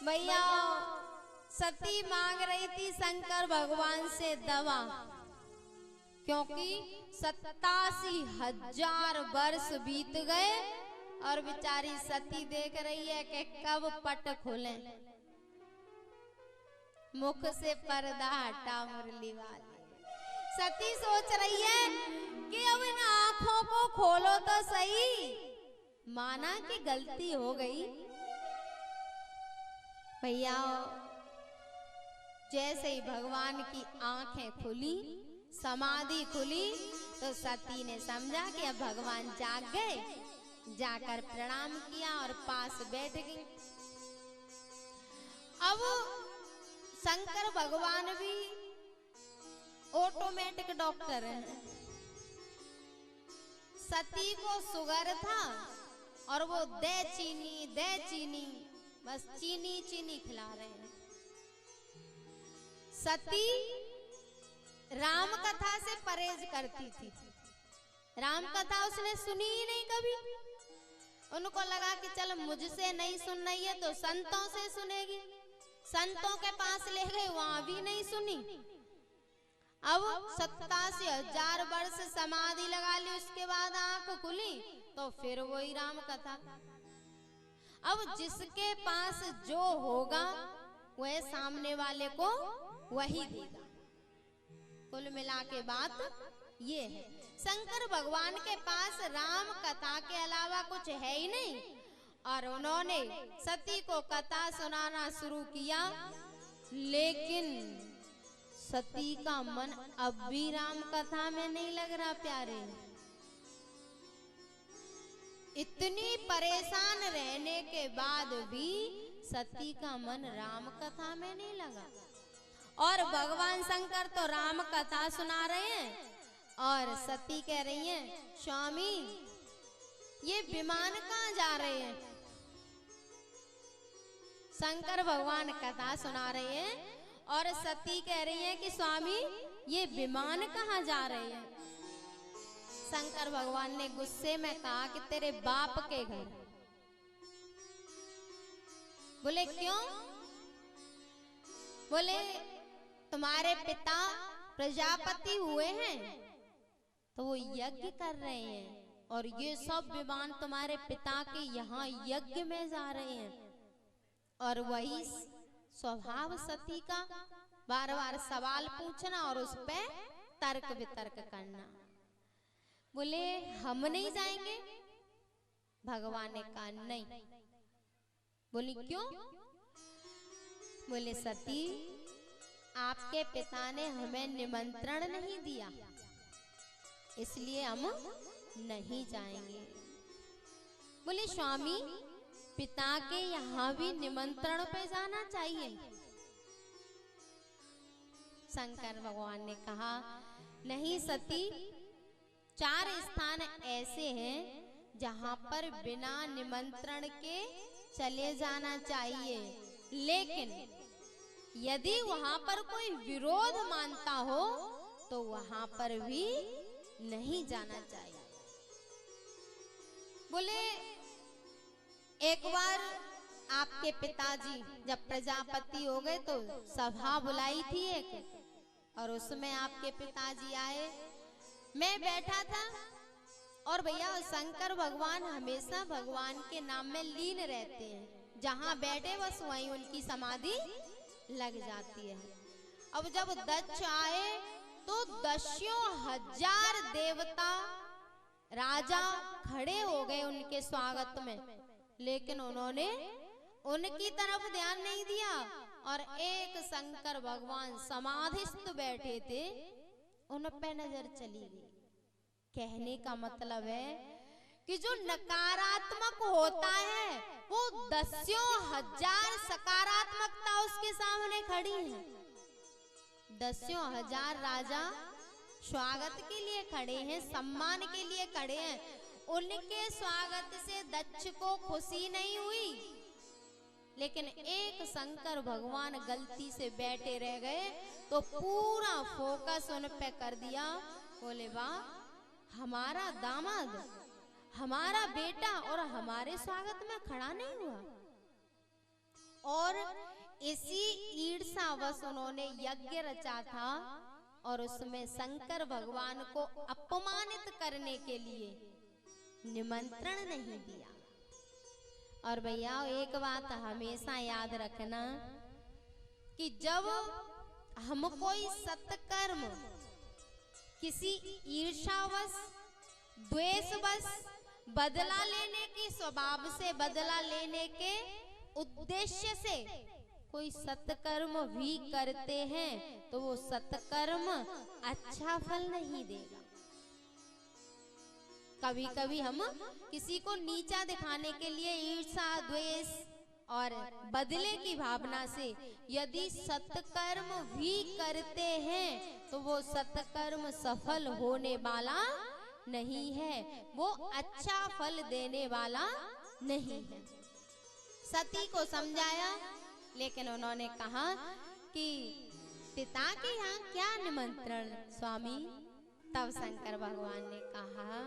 भैया सती मांग रही थी शंकर भगवान से दवा, क्योंकि 87,000 वर्ष बीत गए और बेचारी सती देख रही है कि कब पट खुले। मुख से पर्दा हटा मुरली वाली। सती सोच रही है कि अब इन आंखों को खोलो तो सही, माना कि गलती हो गई। भैया जैसे ही भगवान की आंखें खुली, समाधि खुली, तो सती ने समझा कि अब भगवान जाग गए। जाकर प्रणाम किया और पास बैठ गई। अब शंकर भगवान भी ऑटोमेटिक डॉक्टर हैं। सती को शुगर था और वो दे चीनी बस चीनी चीनी खिला रहे हैं। सती राम कथा से परहेज करती थी। राम कथा उसने सुनी ही नहीं कभी। उनको लगा कि चल मुझसे नहीं सुन रही है तो संतों से सुनेगी। संतों के पास ले गए, वहां भी नहीं सुनी। अब 87,000 वर्ष समाधि लगा ली, उसके बाद आंख खुली तो फिर वही राम कथा। अब जिसके पास जो होगा वह सामने वाले को वही देगा। कुल मिला के बात ये है, शंकर भगवान के पास राम कथा के अलावा कुछ है ही नहीं। और उन्होंने सती को कथा सुनाना शुरू किया, लेकिन सती का मन अब भी राम कथा में नहीं लग रहा। प्यारे, इतनी परेशान रहने के बाद भी सती का मन राम कथा में नहीं लगा। और भगवान शंकर तो राम कथा सुना रहे हैं और सती कह रही हैं, स्वामी ये विमान कहाँ जा रहे हैं। शंकर भगवान कथा सुना रहे हैं और सती कह रही है कि स्वामी ये विमान कहाँ जा रहे हैं। शंकर भगवान ने गुस्से में कहा कि तेरे बाप के घर। बोले क्यों? बोले तुम्हारे पिता प्रजापति हुए हैं तो वो यज्ञ कर रहे हैं और ये सब विमान तुम्हारे पिता के यहाँ यज्ञ में जा रहे हैं। और वही स्वभाव सती का, बार बार सवाल पूछना और उस पे तर्क वितर्क करना। बोले हम नहीं जाएंगे। भगवान ने कहा नहीं। बोली क्यों? बोले सती आपके पिता ने हमें निमंत्रण नहीं दिया, इसलिए हम नहीं जाएंगे। बोले स्वामी पिता के यहाँ भी निमंत्रण पे जाना चाहिए। शंकर भगवान ने कहा नहीं सती, 4 स्थान ऐसे हैं जहाँ पर बिना निमंत्रण के चले जाना चाहिए, लेकिन यदि वहां पर कोई विरोध मानता हो तो वहां पर भी नहीं जाना चाहिए। बोले एक बार आपके पिताजी जब प्रजापति हो गए तो सभा बुलाई थी एक, और उसमें आपके पिताजी आए, मैं बैठा था। और भैया शंकर भगवान हमेशा भगवान के नाम में लीन रहते हैं, जहां बैठे बस वहीं उनकी समाधि लग जाती है। अब जब दक्ष आए तो 10,000 देवता राजा खड़े हो गए उनके स्वागत में, लेकिन उन्होंने उनकी तरफ ध्यान नहीं दिया। और एक शंकर भगवान समाधिस्थ बैठे थे, उन पे नजर चली गई। कहने का मतलब है कि जो नकारात्मक होता है वो 10,000 सकारात्मकता उसके सामने खड़ी है। 10,000 राजा स्वागत के लिए खड़े हैं, सम्मान के लिए खड़े हैं। उनके स्वागत से दक्ष को खुशी नहीं हुई, लेकिन एक शंकर भगवान गलती से बैठे रह गए तो पूरा फोकस उन पे कर दिया। बोले वाह, हमारा दामाद, हमारा बेटा और हमारे स्वागत में खड़ा नहीं हुआ। और इसी ईर्ष्यावश उन्होंने यज्ञ रचा था और उसमें शंकर भगवान को अपमानित करने के लिए निमंत्रण नहीं दिया। और भैया एक बात हमेशा याद रखना कि जब हम कोई सत्कर्म किसी ईर्ष्यावश, द्वेषवश, बदला लेने की स्वभाव से, बदला लेने के उद्देश्य से कोई सत्कर्म भी करते हैं तो वो सत्कर्म अच्छा फल नहीं देगा। कभी कभी हम किसी को नीचा दिखाने के लिए ईर्ष्या, द्वेष और बदले की भावना से यदि सत्कर्म भी करते हैं तो वो सत्कर्म सफल होने वाला नहीं है, वो अच्छा फल देने वाला नहीं है। सती को समझाया, लेकिन उन्होंने कहा कि पिता के यहाँ क्या निमंत्रण स्वामी। तब शंकर भगवान ने कहा,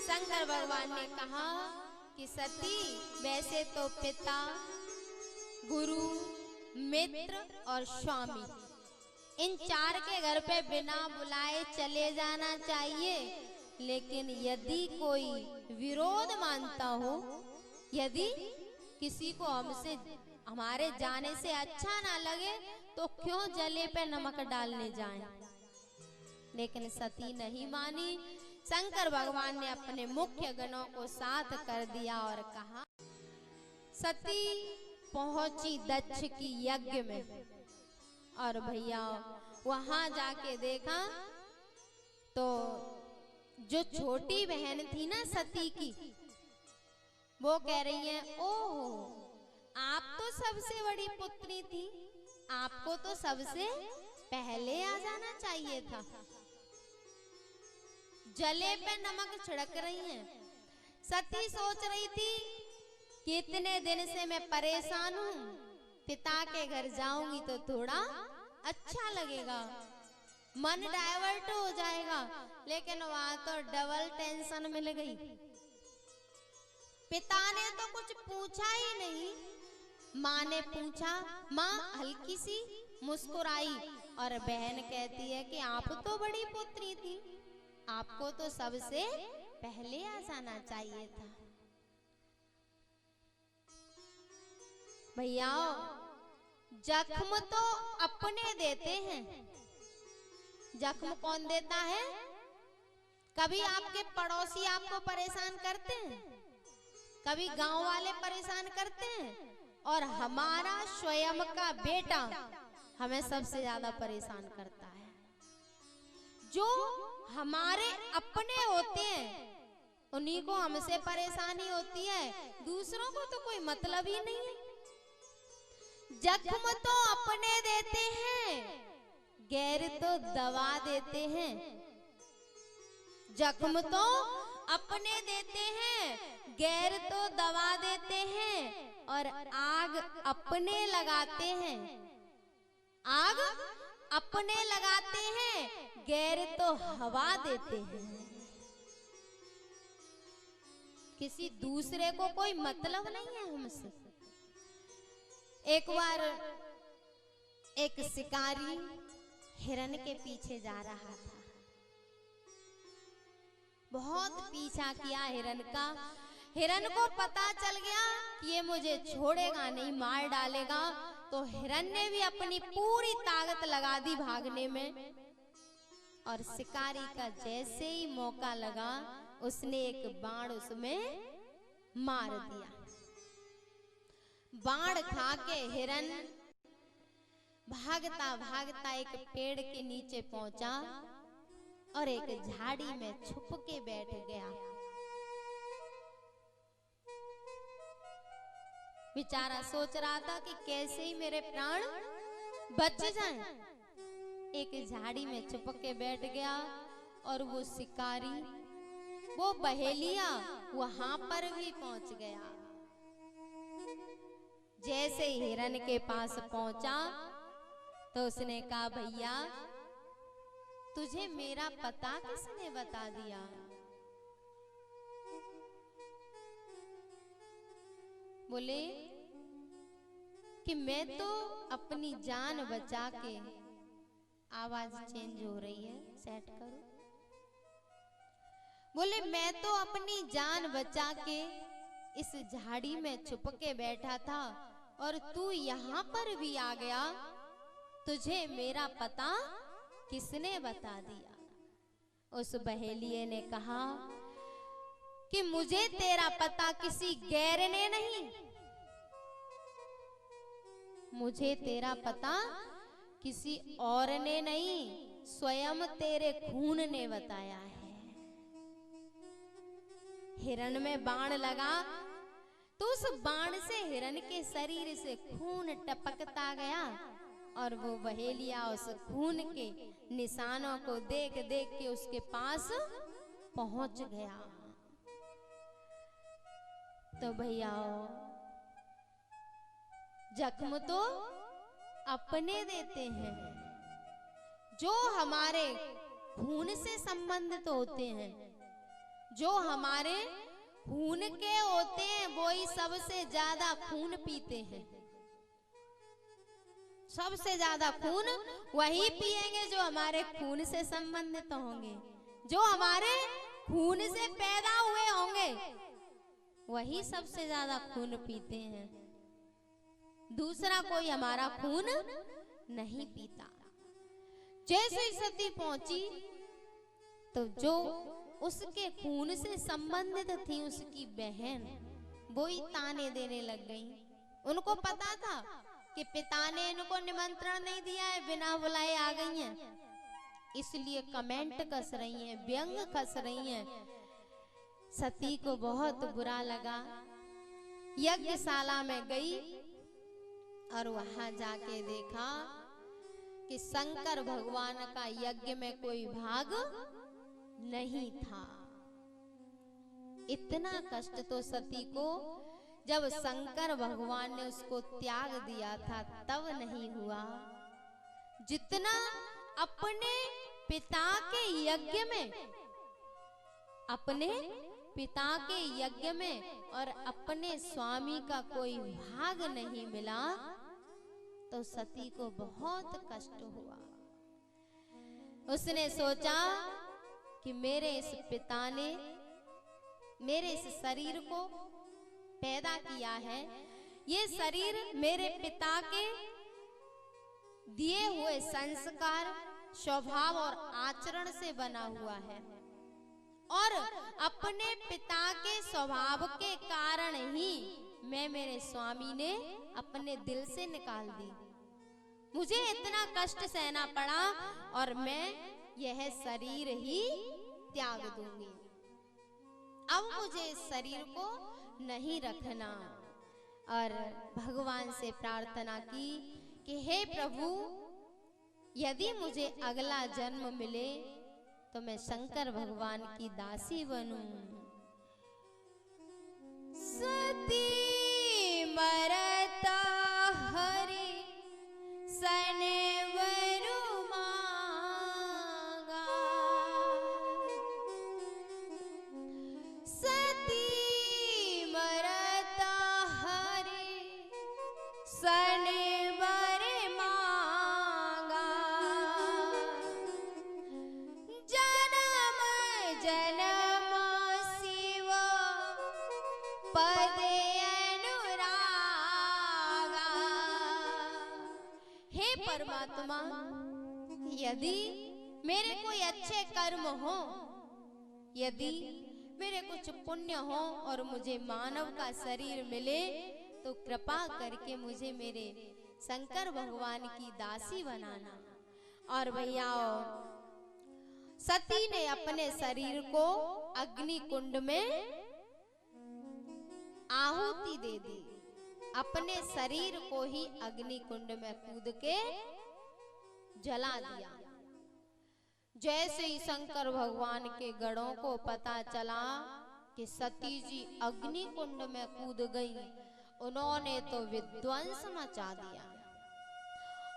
शंकर भगवान ने कहा कि सती, वैसे तो पिता, गुरु, मित्र और स्वामी, इन चार के घर पे बिना बुलाए चले जाना चाहिए, लेकिन यदि कोई विरोध मानता हो, यदि किसी को हमसे, हमारे जाने से अच्छा ना लगे तो क्यों जले पे नमक डालने जाएं। लेकिन सती नहीं मानी। शंकर भगवान ने अपने मुख्य गणों को साथ कर दिया और कहा, सती पहुंची दक्ष की यज्ञ में और भैया वहां जाके देखा तो जो छोटी बहन थी ना सती की, वो कह रही है, ओहो आप तो सबसे बड़ी पुत्री थी, आपको तो सबसे पहले आ जाना चाहिए था। जले पे नमक छिड़क रही हैं। सती सोच रही थी कि इतने दिन से मैं परेशान हूँ, पिता के घर जाऊंगी तो थोड़ा अच्छा लगेगा, मन डाइवर्ट हो जाएगा, लेकिन वहां तो डबल टेंशन मिल गई। पिता ने तो कुछ पूछा ही नहीं, माँ ने पूछा, माँ हल्की सी मुस्कुराई और बहन कहती है कि आप तो बड़ी पुत्री थी, आपको तो सबसे पहले आ जाना चाहिए था। भैया जख्म तो अपने देते हैं, जख्म कौन देता है? कभी आपके पड़ोसी आपको परेशान करते हैं, कभी गांव वाले परेशान करते हैं, और हमारा स्वयं का बेटा हमें सबसे ज्यादा परेशान करता है। जो हमारे अपने होते हैं उन्हीं को हमसे परेशानी होती है, दूसरों को तो कोई मतलब ही नहीं है। जख्म तो अपने देते हैं, गैर तो दवा देते हैं। जख्म तो अपने देते हैं, गैर तो दवा देते हैं, और आग अपने लगाते हैं। आग अपने लगाते हैं, गैर तो हवा देते हैं। किसी दूसरे को कोई मतलब नहीं है हमसे। एक बार एक शिकारी हिरन के पीछे जा रहा था, बहुत पीछा किया हिरन का। हिरन को पता चल गया कि ये मुझे छोड़ेगा नहीं, मार डालेगा। तो हिरन ने भी अपनी पूरी ताकत लगा दी भागने में, और शिकारी का जैसे ही मौका लगा उसने एक बाण उसमें मार दिया। बाण खा के हिरन भागता भागता एक पेड़ के नीचे पहुंचा और एक झाड़ी में छुप के बैठ गया। बेचारा सोच रहा था कि कैसे ही मेरे प्राण बच जाएं। एक झाड़ी में छुप के बैठ गया और वो शिकारी, वो बहेलिया वहां पर भी पहुंच गया। जैसे ही हिरन के पास पहुंचा तो उसने कहा, भैया तुझे मेरा पता किसने बता दिया? बोले कि मैं तो अपनी जान बचा के, आवाज चेंज हो रही है, सेट करो। बोले मैं तो अपनी जान बचा के इस झाड़ी में छुप के बैठा था और तू यहाँ पर भी आ गया, तुझे मेरा पता किसने बता दिया? उस बहेलिये ने कहा कि मुझे तेरा पता किसी गैर ने नहीं, मुझे तेरा पता किसी और ने नहीं, स्वयं तेरे खून ने बताया है। हिरण में बाण लगा तो उस बाण से हिरण के शरीर से खून टपकता गया और वो बहेलिया उस खून के निशानों को देख देख के उसके पास पहुंच गया। तो भैया जख्म तो अपने देते हैं, जो हमारे खून से संबंधित होते हैं, जो हमारे खून के होते हैं, वो ही सबसे ज्यादा खून पीते हैं। सबसे ज्यादा खून वही पिएंगे जो हमारे खून से संबंधित होंगे, जो हमारे खून से पैदा हुए होंगे, वही सबसे ज्यादा खून पीते हैं। दूसरा कोई हमारा खून नहीं पीता। जैसे ही सती पहुंची तो जो उसके खून से संबंधित थी उसकी बहन, वो ही ताने देने लग गई। उनको पता था कि पिता ने इनको निमंत्रण नहीं दिया है, बिना बुलाए आ गई हैं, इसलिए कमेंट कस रही हैं, व्यंग कस रही हैं। सती को बहुत बुरा लगा, यज्ञशाला में गई और वहां जाके देखा कि शंकर भगवान का यज्ञ में कोई भाग नहीं था। इतना कष्ट तो सती को जब शंकर भगवान ने उसको त्याग दिया था तब नहीं हुआ, जितना अपने पिता के यज्ञ में, अपने पिता के यज्ञ में और अपने स्वामी का कोई भाग नहीं मिला तो सती को बहुत कष्ट हुआ। उसने सोचा कि मेरे इस पिता ने मेरे इस शरीर को पैदा किया है, ये शरीर मेरे पिता के दिए हुए संस्कार, स्वभाव और आचरण से बना हुआ है और अपने पिता के स्वभाव के कारण ही मैं मेरे स्वामी ने अपने दिल से निकाल दी। मुझे इतना कष्ट सहना पड़ा और मैं यह शरीर ही त्याग दूंगी। अब मुझे इस शरीर को नहीं रखना। और भगवान से प्रार्थना की कि हे प्रभु, यदि मुझे अगला जन्म मिले तो मैं शंकर भगवान की दासी बनूं। सती मरता हरि सनवरु मांगा, सती परमात्मा, यदि मेरे कोई अच्छे कर्म हो, यदि मेरे कुछ पुण्य हो और मुझे मानव का शरीर मिले, तो कृपा करके मुझे मेरे शंकर भगवान की दासी बनाना। और भैया सती ने अपने शरीर को अग्नि कुंड में आहुति दे दी, अपने शरीर को ही अग्नि कुंड में कूद के जला दिया। जैसे ही शंकर भगवान के गणों को पता चला कि सती जी अग्नि कुंड में कूद गई, उन्होंने तो विध्वंस मचा दिया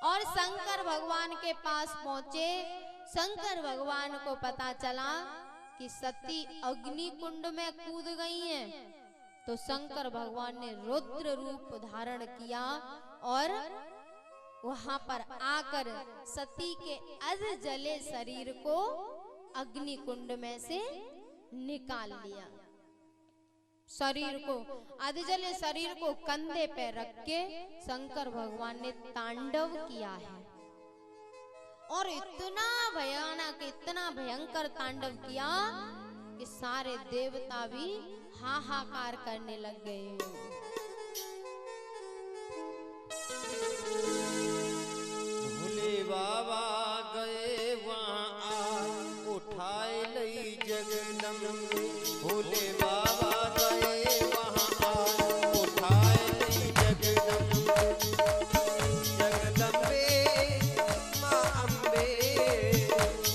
और शंकर भगवान के पास पहुंचे। शंकर भगवान को पता चला कि सती अग्नि कुंड में कूद गई हैं, तो शंकर भगवान ने रुद्र रूप धारण किया और वहां पर आकर सती के अध जले शरीर को अग्नि कुंड में से निकाल लिया। शरीर को, अध जले शरीर को कंधे पे रख के शंकर भगवान ने तांडव किया है और इतना भयानक, इतना भयंकर तांडव किया कि सारे देवता भी हाहाकार करने लग गए। भोले बाबा गए वहाँ उठाए लई जगदम्बे, भोले बाबा गए वहाँ उठाए लई जगदम्बे, जगदम्बे माँ अम्बे,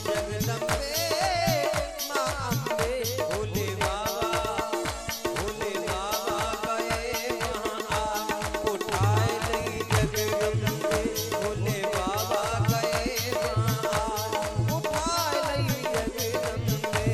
जगदम्बे माँ अम्बे। भोले बाबा गए वहाँ उठाए लई जगदम्बे, भोले बाबा गए वहाँ उठाए लई जगदम्बे।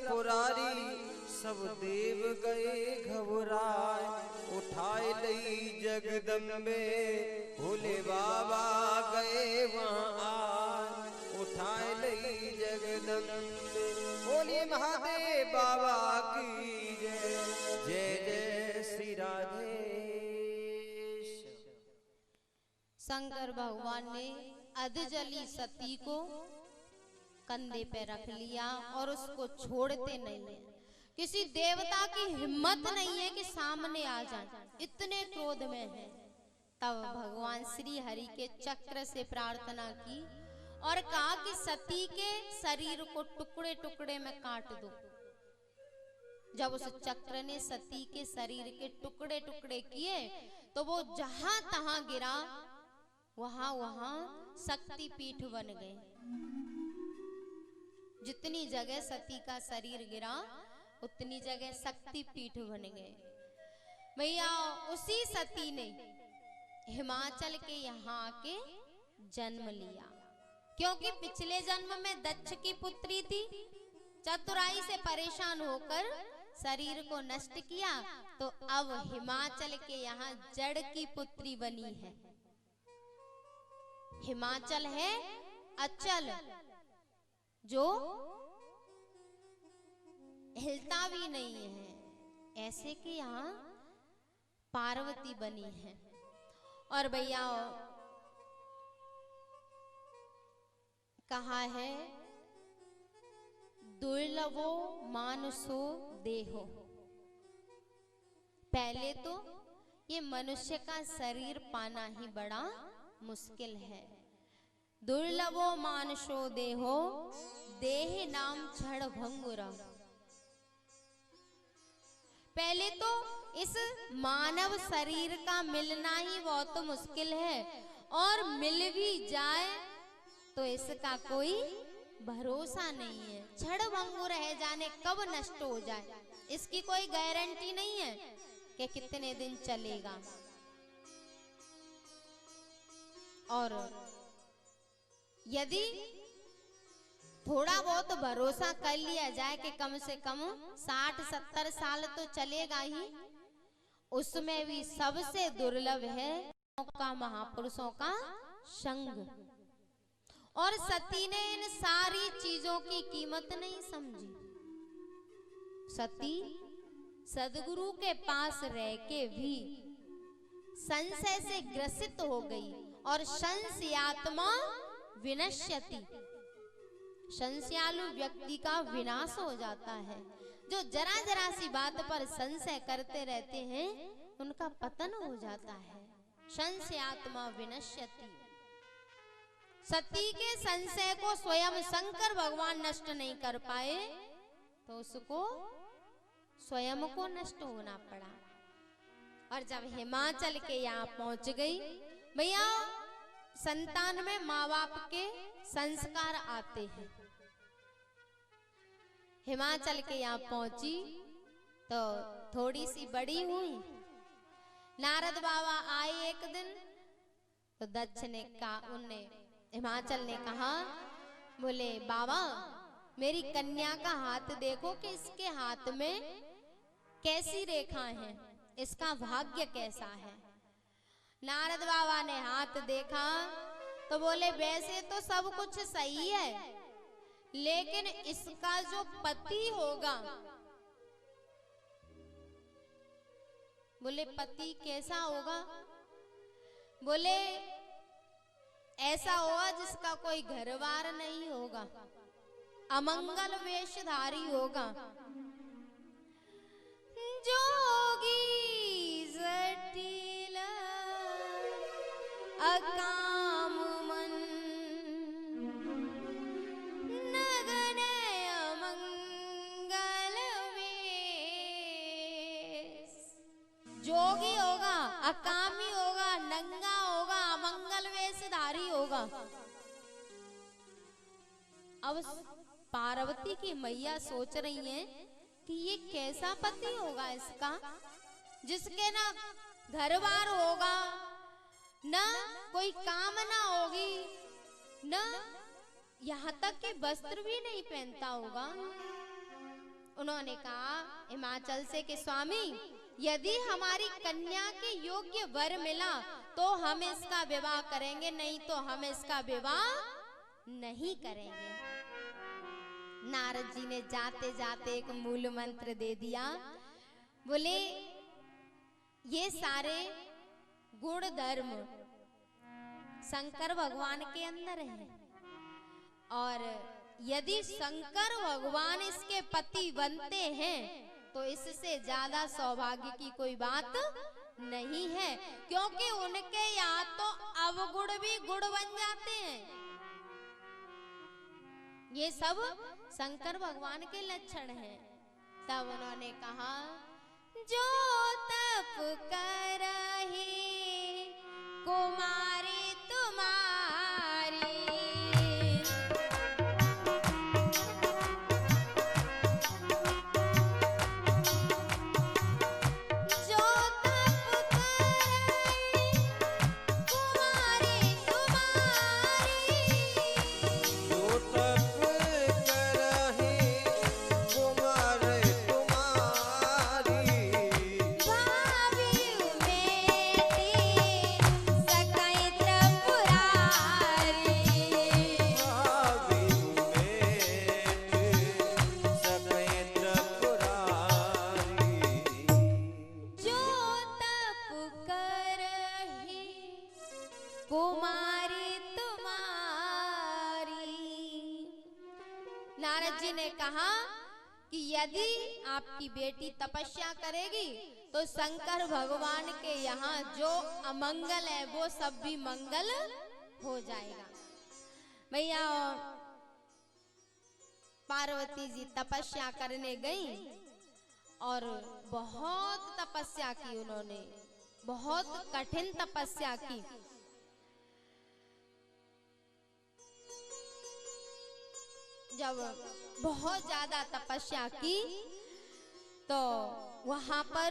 पुरारी सब देव गए घबराए, उठाए लई जगदम्बे भोले बाबा गए वहाँ आए, उठाए लई जगदम्बे। बोलिए महादेव बाबा की जय, जय जय श्री राधे। शंकर भगवान ने अधजली सती को कंधे पे रख लिया और उसको छोड़ते नहीं है। किसी देवता की हिम्मत नहीं है कि सामने आ जाए, इतने क्रोध में है। तब भगवान श्री हरि के चक्र से प्रार्थना की और कहा कि सती के शरीर को टुकड़े टुकड़े में काट दो। जब उस चक्र ने सती के शरीर के टुकड़े टुकड़े किए तो वो जहां तहां गिरा, वहां वहां शक्ति पीठ बन गए। जितनी जगह सती का शरीर गिरा उतनी जगह शक्ति पीठ बन गए। भैया उसी सती ने हिमाचल के यहाँ आके जन्म लिया, क्योंकि पिछले जन्म में दक्ष की पुत्री थी, चतुराई से परेशान होकर शरीर को नष्ट किया, तो अब हिमाचल के यहाँ जड़ की पुत्री बनी है। हिमाचल है अचल, जो हिलता भी नहीं है, ऐसे कि यहाँ पार्वती बनी है। और भैया कहा है दुर्लभो मानुषो देहो। पहले तो ये मनुष्य का शरीर पाना ही बड़ा मुश्किल है। दुर्लभो मानुषो देहो देह नाम क्षण भंगुरा। पहले तो इस मानव शरीर का मिलना ही बहुत मुश्किल है, और मिल भी जाए तो इसका कोई भरोसा नहीं है। क्षण भंगुर रह जाने कब नष्ट हो जाए, इसकी कोई गारंटी नहीं है कि कितने दिन चलेगा। और यदि थोड़ा बहुत भरोसा कर लिया जाए कि कम से कम 60-70 साल तो चलेगा ही, उसमें भी सबसे दुर्लभ है का महापुरुषों का संग। और सती ने इन सारी चीजों की कीमत नहीं समझी। सती सदगुरु के पास रह के भी संशय से ग्रसित हो गई, और संशयात्मा विनश्यति, संशयालु व्यक्ति का विनाश हो जाता है। जो जरा जरा सी बात पर संशय करते रहते हैं उनका पतन हो जाता है। संशयात्मा विनश्यति। सती के संशय को स्वयं शंकर भगवान नष्ट नहीं कर पाए तो उसको स्वयं को नष्ट होना पड़ा। और जब हिमाचल के यहाँ पहुंच गई, भैया संतान में माँ बाप के संस्कार आते हैं। हिमाचल के यहाँ पहुंची तो थोड़ी सी बड़ी हुई। नारद बाबा आए एक दिन, तो दक्ष ने कहा, उनने हिमाचल ने कहा, बोले बाबा मेरी कन्या का हाथ देखो कि इसके हाथ में कैसी रेखा है, इसका भाग्य कैसा है। नारद बाबा ने हाथ देखा तो बोले वैसे तो सब कुछ सही है, लेकिन इसका जो पति होगा, बोले पति कैसा होगा? बोले ऐसा होगा जिसका कोई घरवार नहीं होगा, अमंगल वेशधारी होगा। जोगी जटिल अकाम मन नगन अमंगल वेश। जोगी होगा, अकामी होगा, नंगा होगा, अमंगल वेशधारी होगा। अब पार्वती की मैया सोच रही हैं कि ये कैसा पति होगा इसका, जिसके ना घरबार होगा, ना कोई कामना होगी, ना यहाँ तक कि वस्त्र भी नहीं पहनता होगा। उन्होंने कहा हिमाचल से कि स्वामी, यदि हमारी कन्या के योग्य वर मिला तो हम इसका विवाह करेंगे, नहीं तो हम इसका विवाह नहीं करेंगे। नारद जी ने जाते जाते एक मूल मंत्र दे दिया। बोले ये सारे गुण धर्म शंकर भगवान के अंदर है, और यदि शंकर भगवान इसके पति बनते हैं तो इससे ज्यादा सौभाग्य की कोई बात नहीं है, क्योंकि उनके यहाँ तो अवगुण भी गुण बन जाते हैं। ये सब शंकर भगवान के लक्षण हैं। तब उन्होंने कहा, जो तप करहि कुमारी तुम्हारी, जो तप करहि कुमारी तुम्हारी, जो तप करहि कुमार तुम्हारी, भावी उमेटी सकई त्रिपुरारी, भावी उमेट सकई त्रिपुरारी। जो तप करहि कुमारी तुम्हारी। नारद जी ने कहा कि यदि आपकी बेटी तपस्या करेगी तो शंकर भगवान के यहाँ जो अमंगल है वो सब भी मंगल हो जाएगा। भैया पार्वती जी तपस्या करने गई और बहुत तपस्या की, उन्होंने बहुत कठिन तपस्या की। जब बहुत ज्यादा तपस्या की तो वहां पर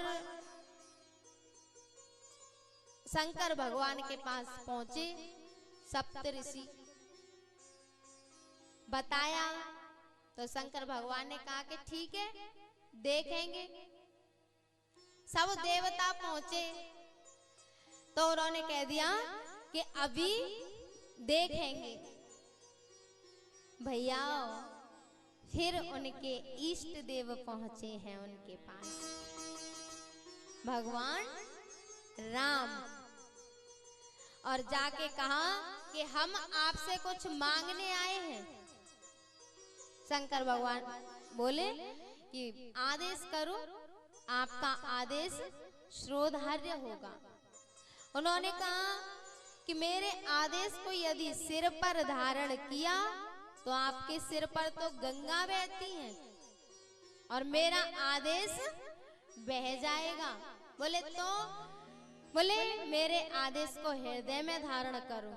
शंकर भगवान के पास पहुंचे सप्तऋषि, बताया तो शंकर भगवान ने कहा कि ठीक है देखेंगे। सब देवता पहुंचे तो उन्होंने कह दिया कि अभी देखेंगे। भैया फिर उनके इष्ट देव पहुंचे हैं उनके पास, भगवान राम, और जाके कहा कि हम आपसे कुछ मांगने आए हैं। शंकर भगवान बोले कि आदेश करो, आपका आदेश श्रोधार्य होगा। उन्होंने कहा कि मेरे आदेश को यदि सिर पर धारण किया तो आपके सिर पर तो गंगा बहती है और मेरा आदेश बह जाएगा। बोले तो बोले मेरे आदेश को हृदय में धारण करो।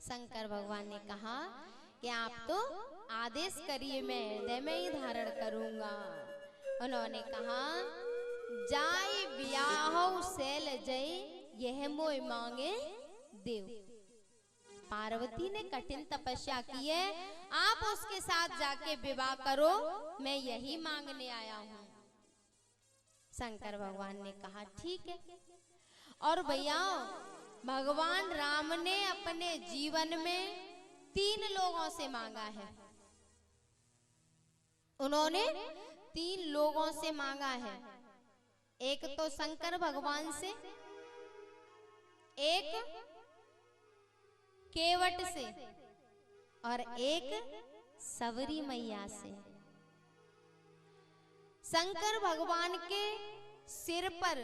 शंकर भगवान ने कहा कि आप तो आदेश करिए, मैं हृदय में ही धारण करूंगा। उन्होंने कहा, जाय ब्याहौ शैल जय, यह मोय मांगे देव। पार्वती ने कठिन तपस्या की है, आप उसके साथ जाके विवाह करो, मैं यही मांगने आया हूँ। शंकर भगवान ने कहा ठीक है। और भैया भगवान राम ने अपने जीवन में 3 लोगों से मांगा है। उन्होंने 3 लोगों से मांगा है। एक तो शंकर भगवान से, एक केवट से और एक सवरी मैया से। शंकर भगवान के सिर पर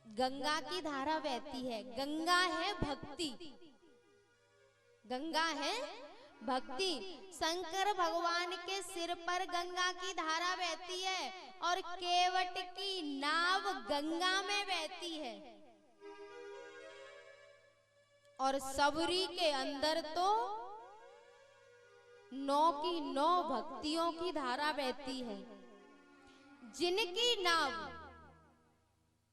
गंगा की धारा बहती है। गंगा है भक्ति, गंगा है भक्ति। शंकर भगवान के सिर पर गंगा की धारा बहती है और केवट की नाव गंगा में बहती है। और सबरी के अंदर तो 9 की 9 भक्तियों की धारा बहती है। जिनकी नाव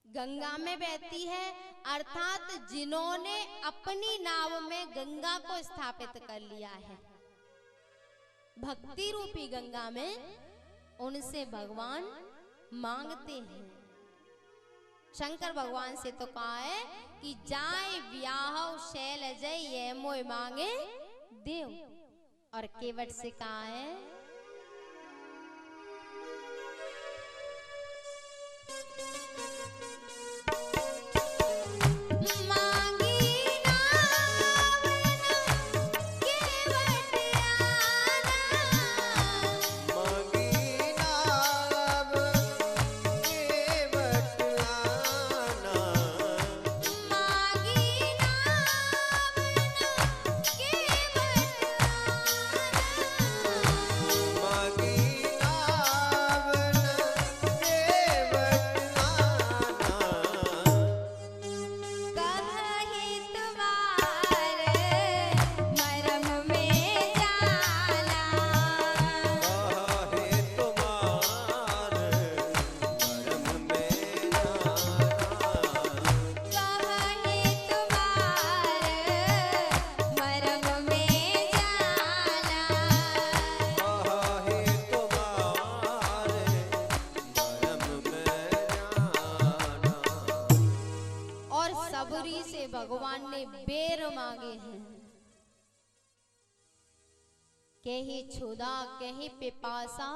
गंगा में बहती है, अर्थात जिन्होंने अपनी नाव में गंगा को स्थापित कर लिया है, भक्ति रूपी गंगा में उनसे भगवान मांगते हैं। शंकर भगवान से तो कहा है कि जाए ब्याह शैलजय ये मोय मांगे देव, और केवट से कहा है भगवान ने बेर मांगे हैं। कहीं क्षुधा कहीं पिपासा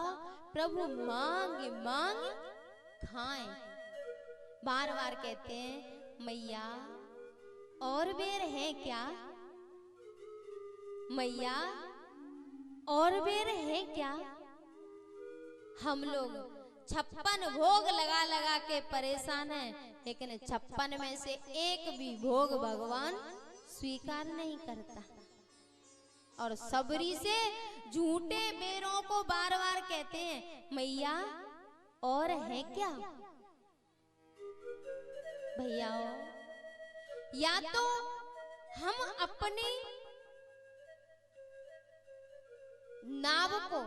प्रभु मांग मांग खाएं। बार बार कहते हैं मैया और बेर है क्या, मैया और बेर है क्या। हम लोग 56 भोग लगा लगा के परेशान हैं, लेकिन 56 में से एक भी भोग भगवान स्वीकार नहीं करता। और सबरी से झूठे बेरों को बार बार कहते हैं मैया और है क्या। भैया या तो हम अपनी नाव को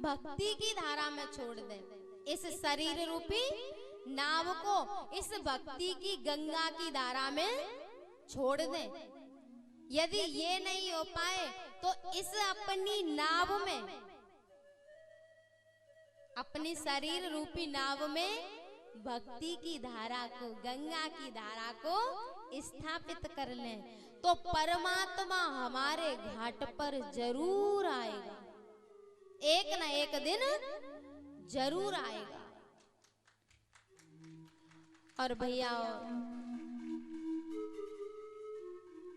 भक्ति की धारा में छोड़ दें, इस शरीर रूपी नाव को इस भक्ति की गंगा की धारा में छोड़ दें। यदि ये नहीं हो पाए तो इस अपनी नाव में, अपनी शरीर रूपी नाव में भक्ति की धारा को, गंगा की धारा को स्थापित कर लें, तो परमात्मा हमारे घाट पर जरूर आएगा, एक न एक दिन जरूर आएगा। और भैया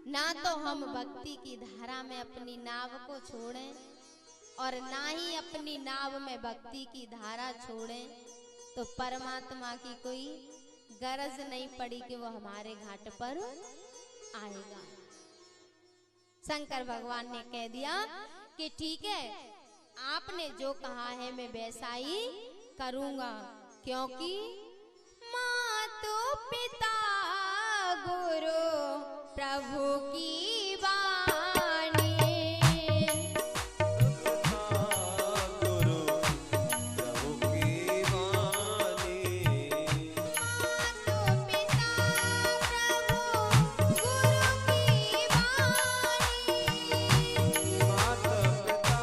ना तो हम भक्ति की धारा में अपनी नाव को छोड़ें और ना ही अपनी नाव में भक्ति की धारा छोड़ें, तो परमात्मा की कोई गरज नहीं पड़ी कि वो हमारे घाट पर आएगा। शंकर भगवान ने कह दिया कि ठीक है, आपने जो कहा है मैं वैसा ही करूंगा, क्योंकि माता पिता गुरु प्रभु की वाणी, गुरु प्रभु की वाणी, माता पिता प्रभु गुरु की वाणी, माता पिता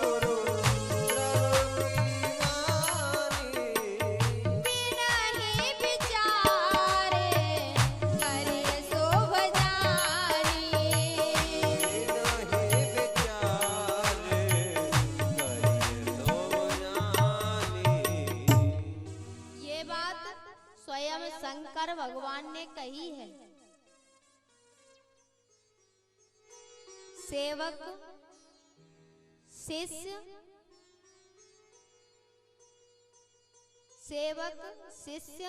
गुरु प्रभु की वाणी, बिना ही विचारे करे शोभ जानी। नहीं विचारे करिए तो जानी। ये बात स्वयं शंकर भगवान ने कही है। सेवक शिष्य, सेवक शिष्य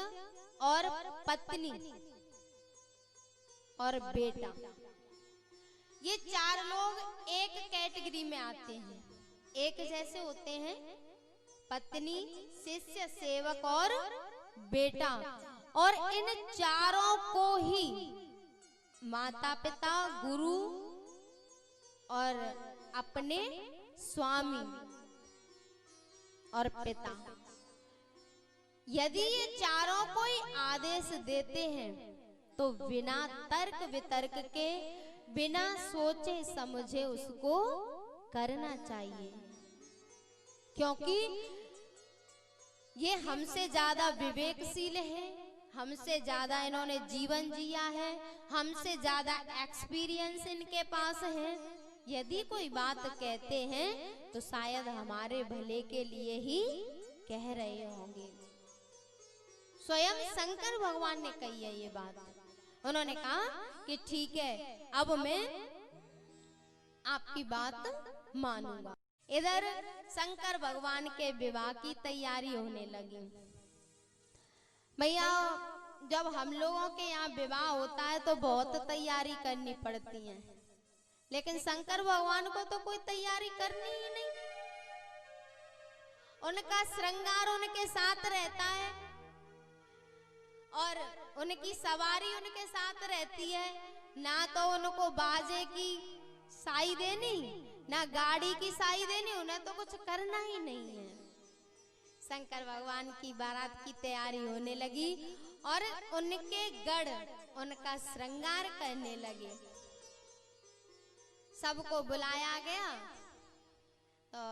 और पत्नी और बेटा, ये चार लोग एक कैटेगरी में आते हैं, एक जैसे होते हैं। पत्नी, शिष्य, सेवक और बेटा, और इन चारों को ही माता पिता गुरु और अपने स्वामी और पिता, यदि ये चारों कोई आदेश देते हैं तो बिना तर्क वितर्क के, बिना सोचे समझे उसको करना चाहिए, क्योंकि ये हमसे ज्यादा विवेकशील है, हमसे ज्यादा इन्होंने जीवन जिया है, हमसे ज्यादा एक्सपीरियंस इनके पास है। यदि कोई बात कहते हैं तो शायद हमारे भले के लिए ही कह रहे होंगे। स्वयं शंकर भगवान ने कही है ये बात। उन्होंने कहा कि ठीक है, अब मैं आपकी बात मानूंगा। इधर शंकर भगवान के विवाह की तैयारी होने लगी। भैया, जब हम लोगों के यहाँ विवाह होता है तो बहुत तैयारी करनी पड़ती है, लेकिन शंकर भगवान को तो कोई तैयारी करनी ही नहीं। उनका श्रृंगार उनके साथ रहता है और उनकी सवारी उनके साथ रहती है। ना तो उनको बाजे की साई देनी, ना गाड़ी की साई देनी, उन्हें तो कुछ करना ही नहीं है। शंकर भगवान की बारात की तैयारी होने लगी और उनके गढ़ उनका श्रृंगार करने लगे। सबको बुलाया गया। तो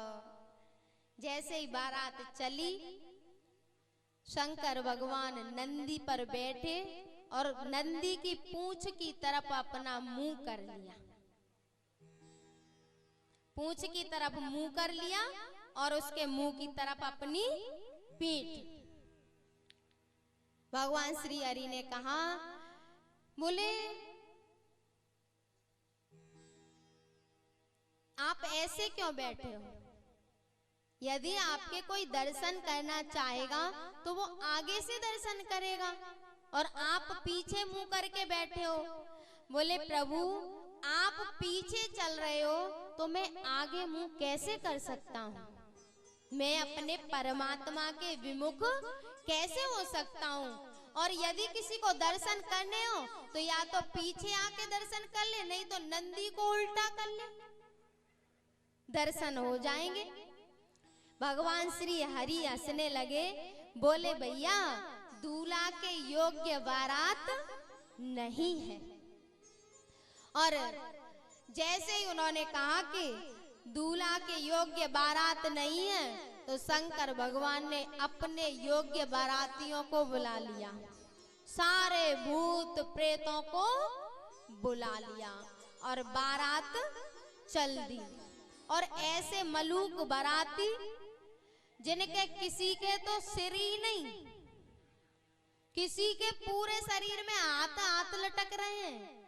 जैसे ही बारात चली, शंकर भगवान नंदी पर बैठे और नंदी की पूंछ की तरफ अपना मुंह कर लिया। पूंछ की तरफ मुंह कर लिया और उसके मुंह की तरफ अपनी पीठ। भगवान श्री हरि ने कहा, बोले आप ऐसे क्यों बैठे हो? यदि आपके कोई दर्शन करना चाहेगा तो वो आगे से दर्शन करेगा और आप पीछे मुंह करके बैठे हो। बोले प्रभु, आप पीछे चल रहे हो तो मैं आगे मुंह कैसे कर सकता हूँ? मैं अपने परमात्मा के विमुख कैसे हो सकता हूँ? और यदि किसी को दर्शन करने हो तो या तो पीछे आके दर्शन कर ले, नहीं तो नंदी को उल्टा कर ले, दर्शन हो जाएंगे। भगवान श्री हरि हंसने लगे। बोले भैया, दूल्हा के योग्य बारात नहीं है। और जैसे ही उन्होंने कहा कि दूल्हा के योग्य बारात नहीं है, तो शंकर भगवान ने अपने योग्य बारातियों को बुला लिया, सारे भूत प्रेतों को बुला लिया और बारात चल दी। और ऐसे मलूक बाराती जिनके किसी के तो सिर ही नहीं, किसी के पूरे शरीर में हाथ लटक रहे हैं,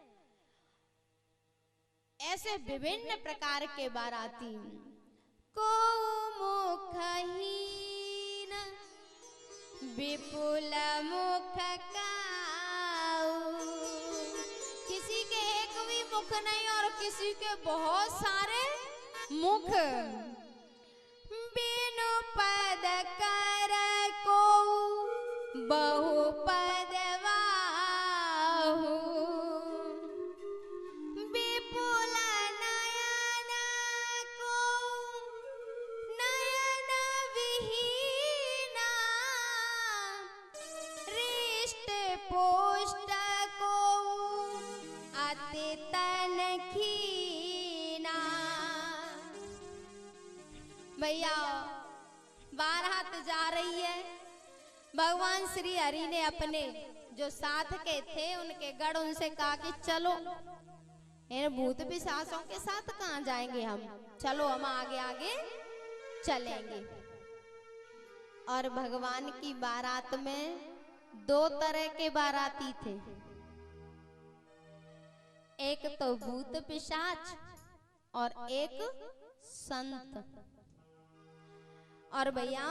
ऐसे विभिन्न प्रकार के बाराती। को मुखहीन विपुल मुख काऊ, किसी के एक भी मुख नहीं और किसी के बहुत सारे मुख। बिनु पद कर को बहु पद वाहु, विपुल नयन को नयन विहीना, हृष्ट पुष्ट को अति तन खीना। भैया, बारात जा रही है। भगवान श्री हरि ने अपने जो साथ के थे उनके गढ़ उनसे कहा कि चलो, इन भूत पिशाचों के साथ कहाँ जाएंगे हम, चलो हम आगे आगे चलेंगे। और भगवान की बारात में दो तरह के बाराती थे, एक तो भूत पिशाच और एक संत। और भैया,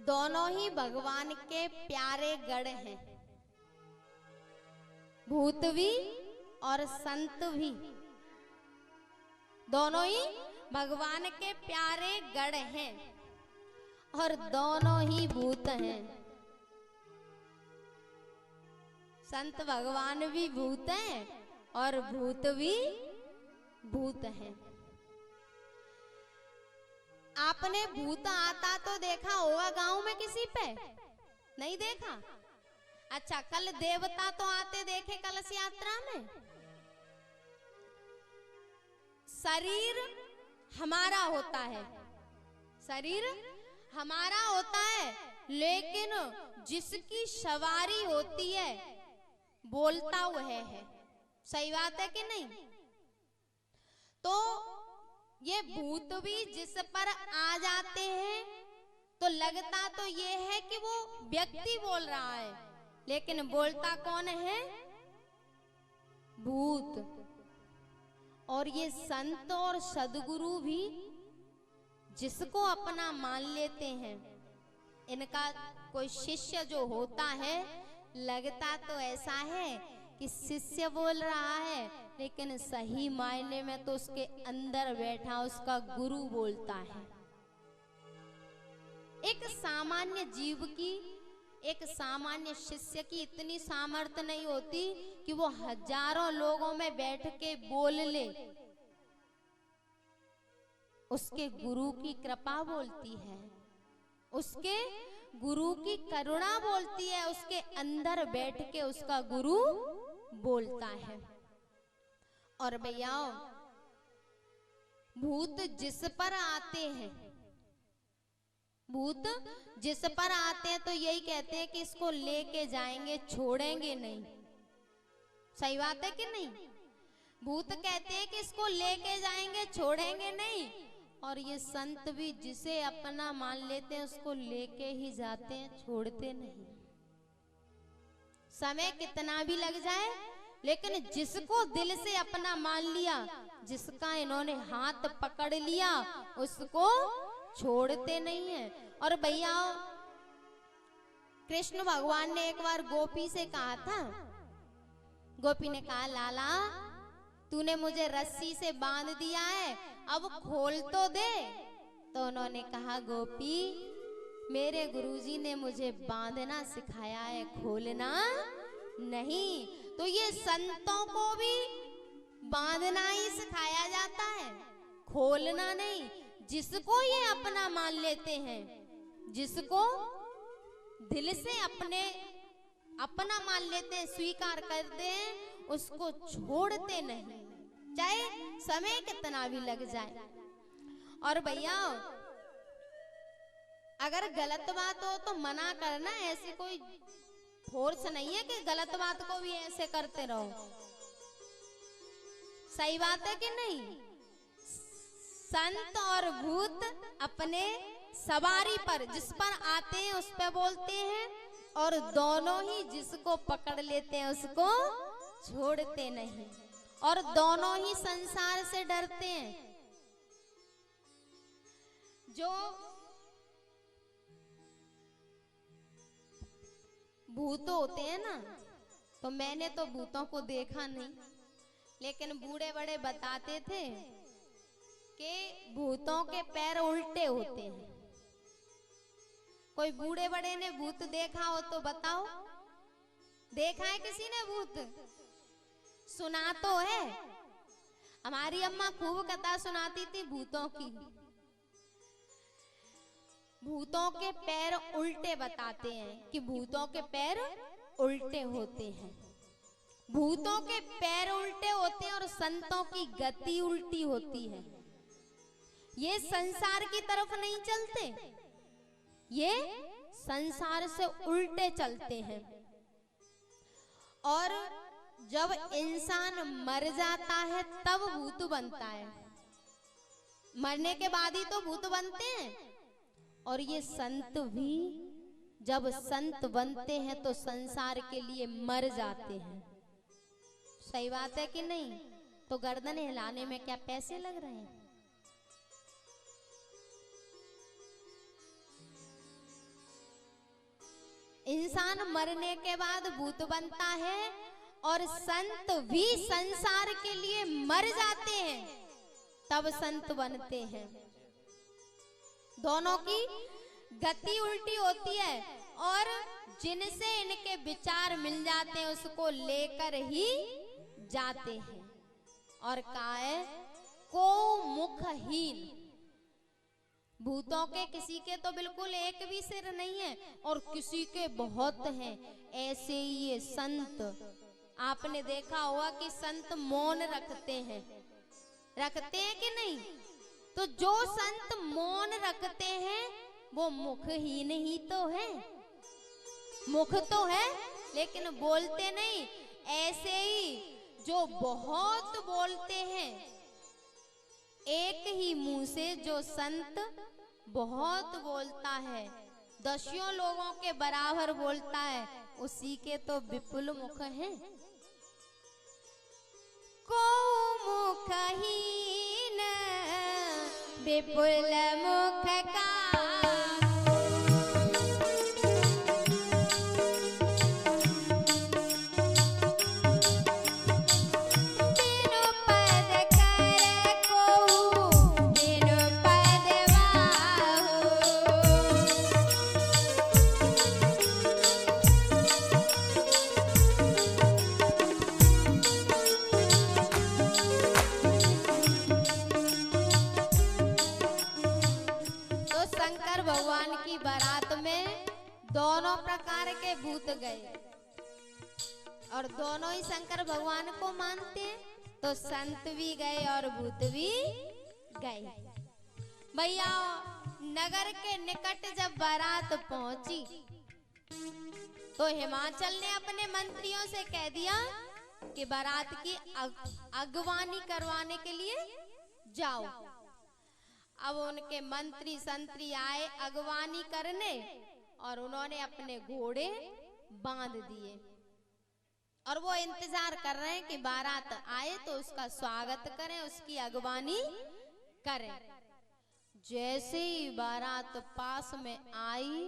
दोनों ही भगवान के प्यारे गढ़ हैं, भूत भी और संत भी, दोनों ही भगवान के प्यारे गढ़ हैं और दोनों ही भूत हैं। संत भगवान भी भूत हैं और भूत भी भूत हैं। आपने भूत आता तो देखा होगा गांव में किसी पे? नहीं देखा? अच्छा, कल देवता तो आते देखे कलश यात्रा में। शरीर हमारा होता है, शरीर हमारा होता है, लेकिन जिसकी सवारी होती है बोलता वह है। सही बात है कि नहीं? तो ये भूत भी जिस पर आ जाते हैं तो लगता तो ये है कि वो व्यक्ति बोल रहा है, लेकिन बोलता कौन है? भूत। और ये संत और सद्गुरु भी जिसको अपना मान लेते हैं, इनका कोई शिष्य जो होता है, लगता तो ऐसा है कि शिष्य बोल रहा है, लेकिन सही मायने में तो उसके अंदर बैठा उसका गुरु बोलता है। एक सामान्य जीव की, एक सामान्य शिष्य की इतनी सामर्थ्य नहीं होती कि वो हजारों लोगों में बैठ के बोल ले। उसके गुरु की कृपा बोलती है, उसके गुरु की करुणा बोलती है, उसके अंदर बैठ के उसका गुरु बोलता है। और भैया भूत जिस पर आते हैं, भूत जिस पर आते हैं तो यही कहते हैं कि इसको लेके जाएंगे, छोड़ेंगे नहीं। सही बात है कि नहीं? भूत कहते हैं कि इसको लेके जाएंगे, छोड़ेंगे नहीं। और ये संत भी जिसे अपना मान लेते हैं उसको लेके ही जाते हैं, छोड़ते नहीं। समय कितना भी लग जाए, लेकिन जिसको दिल से अपना मान लिया, जिसका इन्होंने हाथ पकड़ लिया, उसको छोड़ते नहीं है। और भैया कृष्ण भगवान ने एक बार गोपी से कहा था, गोपी ने कहा, लाला तूने मुझे रस्सी से बांध दिया है, अब खोल तो दे। तो उन्होंने कहा, गोपी मेरे गुरुजी ने मुझे बांधना सिखाया है, खोलना नहीं। तो ये संतों को भी बांधना ही सिखाया जाता है, खोलना नहीं। जिसको ये अपना मान लेते हैं, जिसको दिल से अपना मान लेते हैं, स्वीकार करते हैं, उसको छोड़ते नहीं, चाहे समय कितना भी लग जाए। और भैया अगर गलत बात हो तो मना करना, ऐसी कोई फोर्स नहीं है कि गलत बात को भी ऐसे करते रहो। सही बात है कि नहीं? संत और भूत अपने सवारी पर, जिस पर आते हैं उस पे बोलते हैं, और दोनों ही जिसको पकड़ लेते हैं उसको छोड़ते नहीं, और दोनों ही संसार से डरते हैं। जो भूत होते हैं ना, तो मैंने तो भूतों को देखा नहीं, लेकिन बूढ़े बड़े बताते थे कि भूतों के पैर उल्टे होते हैं। कोई बूढ़े बड़े ने भूत देखा हो तो बताओ, देखा है किसी ने भूत? सुना तो है, हमारी अम्मा खूब कथा सुनाती थी भूतों की। भूतों के पैर उल्टे बताते हैं कि भूतों के पैर उल्टे होते हैं। भूतों के पैर उल्टे होते हैं और संतों की गति उल्टी होती है। ये संसार की तरफ नहीं चलते, ये संसार से उल्टे चलते हैं। और जब इंसान मर जाता है तब भूत बनता है, मरने के बाद ही तो भूत बनते हैं। और ये संत भी जब संत बनते हैं तो संसार के लिए मर जाते हैं। सही बात है कि नहीं? तो गर्दन हिलाने में क्या पैसे लग रहे हैं? इंसान मरने के बाद भूत बनता है, और संत भी संसार के लिए मर जाते हैं तब संत बनते हैं। दोनों की गति उल्टी होती है, और जिनसे इनके विचार मिल जाते हैं उसको लेकर ही जाते हैं। और कहा है को मुखहीन, भूतों के किसी के तो बिल्कुल एक भी सिर नहीं है और किसी के बहुत हैं। ऐसे ही ये संत, आपने देखा होगा कि संत मौन रखते हैं, रखते हैं कि नहीं? तो जो संत मौन रखते हैं वो मुखहीन ही तो है। मुख तो है लेकिन बोलते नहीं। ऐसे ही जो बहुत बोलते हैं, एक ही मुंह से जो संत बहुत बोलता है, दसियों लोगों के बराबर बोलता है, उसी के तो विपुल मुख हैं। को मुखहीन विपुल मुख का भगवान की बारात में दोनों प्रकार के भूत गए और दोनों ही शंकर भगवान को मानते हैं। तो संत भी गए और भूत भी गए। भैया नगर के निकट जब बारात पहुंची तो हिमाचल ने अपने मंत्रियों से कह दिया कि बारात की अगवानी करवाने के लिए जाओ। अब उनके मंत्री संतरी आए अगवानी करने और उन्होंने अपने घोड़े बांध दिए और वो इंतजार कर रहे हैं कि बारात आए तो उसका स्वागत करें, उसकी अगवानी करें। जैसे ही बारात पास में आई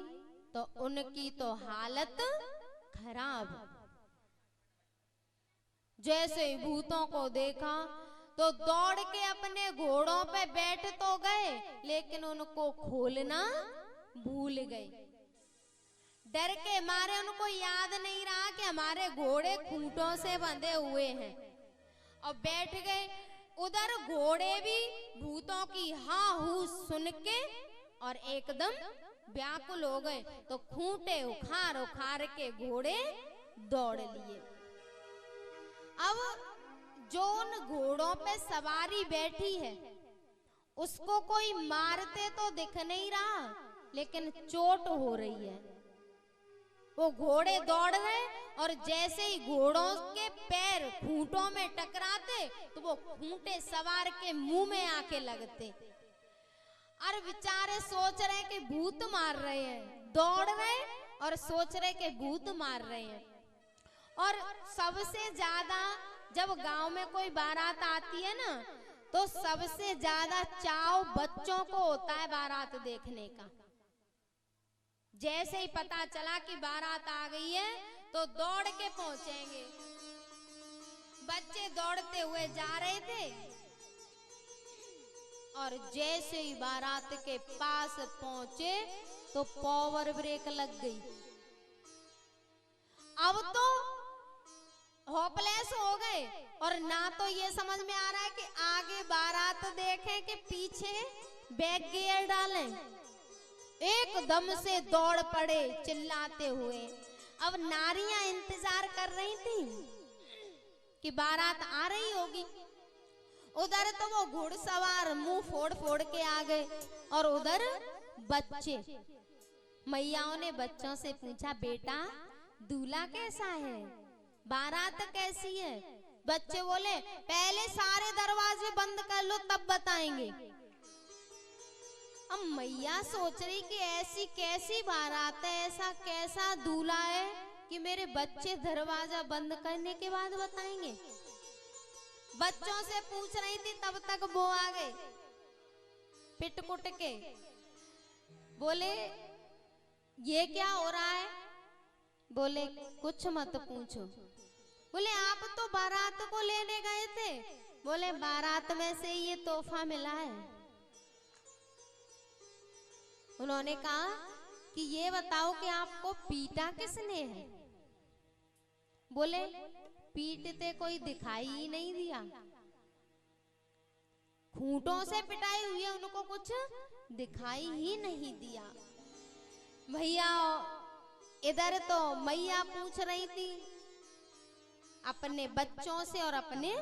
तो उनकी तो हालत खराब। जैसे ही भूतों को देखा तो दौड़ के अपने घोड़ों पे बैठ तो गए लेकिन उनको खोलना भूल गए। डर के मारे उनको याद नहीं रहा कि हमारे घोड़े खूंटों से बंधे हुए हैं और बैठ गए। उधर घोड़े भी भूतों की हाँ हू सुन के और एकदम व्याकुल हो गए तो खूंटे उखाड़ उखाड़ के घोड़े दौड़ लिए। अब जो उन घोड़ों पे सवारी बैठी है उसको कोई मारते तो दिख नहीं रहा लेकिन चोट हो रही है। वो घोड़े दौड़ रहे और जैसे ही घोड़ों के पैर खूंटों में टकराते तो वो खूंटे सवार के मुंह में आके लगते और बेचारे सोच रहे कि भूत मार रहे हैं, दौड़ रहे और सोच रहे कि भूत मार रहे हैं। और सबसे ज्यादा जब गांव में कोई बारात आती है ना तो सबसे ज्यादा चाव बच्चों को होता है बारात देखने का। जैसे ही पता चला कि बारात आ गई है तो दौड़ के पहुंचेंगे। बच्चे दौड़ते हुए जा रहे थे और जैसे ही बारात के पास पहुंचे तो पावर ब्रेक लग गई। अब तो होपलेस हो गए और ना तो ये समझ में आ रहा है कि आगे बारात देखें कि पीछे बैक गियर डालें। एकदम से दौड़ पड़े चिल्लाते हुए। अब नारियां इंतजार कर रही थी कि बारात आ रही होगी। उधर तो वो घुड़सवार मुंह फोड़ फोड़ के आ गए और उधर बच्चे। मैयाओं ने बच्चों से पूछा, बेटा दूल्हा कैसा है, बारात कैसी है? बच्चे बोले, पहले सारे दरवाजे बंद कर लो तब बताएंगे। अब मैया सोच रही कि ऐसी कैसी बारात है, ऐसा कैसा दूल्हा है कि मेरे बच्चे दरवाजा बंद करने के बाद बताएंगे। बच्चों से पूछ रही थी तब तक वो आ गए पिट-कुट के। बोले, ये क्या हो रहा है? बोले, कुछ मत पूछो। बोले, आप तो बारात को लेने गए थे। बोले, बारात में से ये तोहफा मिला है। उन्होंने कहा कि ये बताओ कि आपको पीटा किसने है? बोले, पीटते कोई दिखाई ही नहीं दिया, खूंटों से पिटाई हुई है, उनको कुछ दिखाई ही नहीं दिया। भैया इधर तो मैया पूछ रही थी अपने बच्चों से और अपने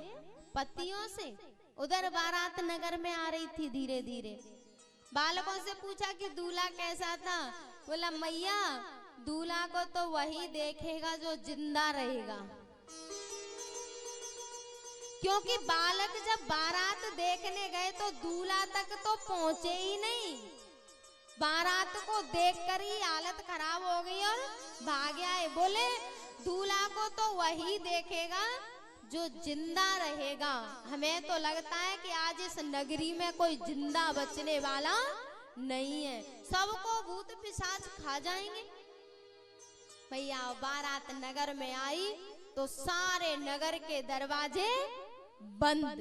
पतियों से, उधर बारात नगर में आ रही थी धीरे धीरे। बालकों से पूछा कि दूल्हा कैसा था। बोला मैया दूल्हा को तो वही देखेगा जो जिंदा रहेगा, क्योंकि बालक जब बारात देखने गए तो दूल्हा तक तो पहुंचे ही नहीं। बारात को देखकर ही हालत खराब हो गई और भाग आए। बोले दूल्हा को तो वही देखेगा जो जिंदा रहेगा। हमें तो लगता है कि आज इस नगरी में कोई जिंदा बचने वाला नहीं है, सबको भूत पिशाच खा जाएंगे। भैया बारात नगर में आई तो सारे नगर के दरवाजे बंद।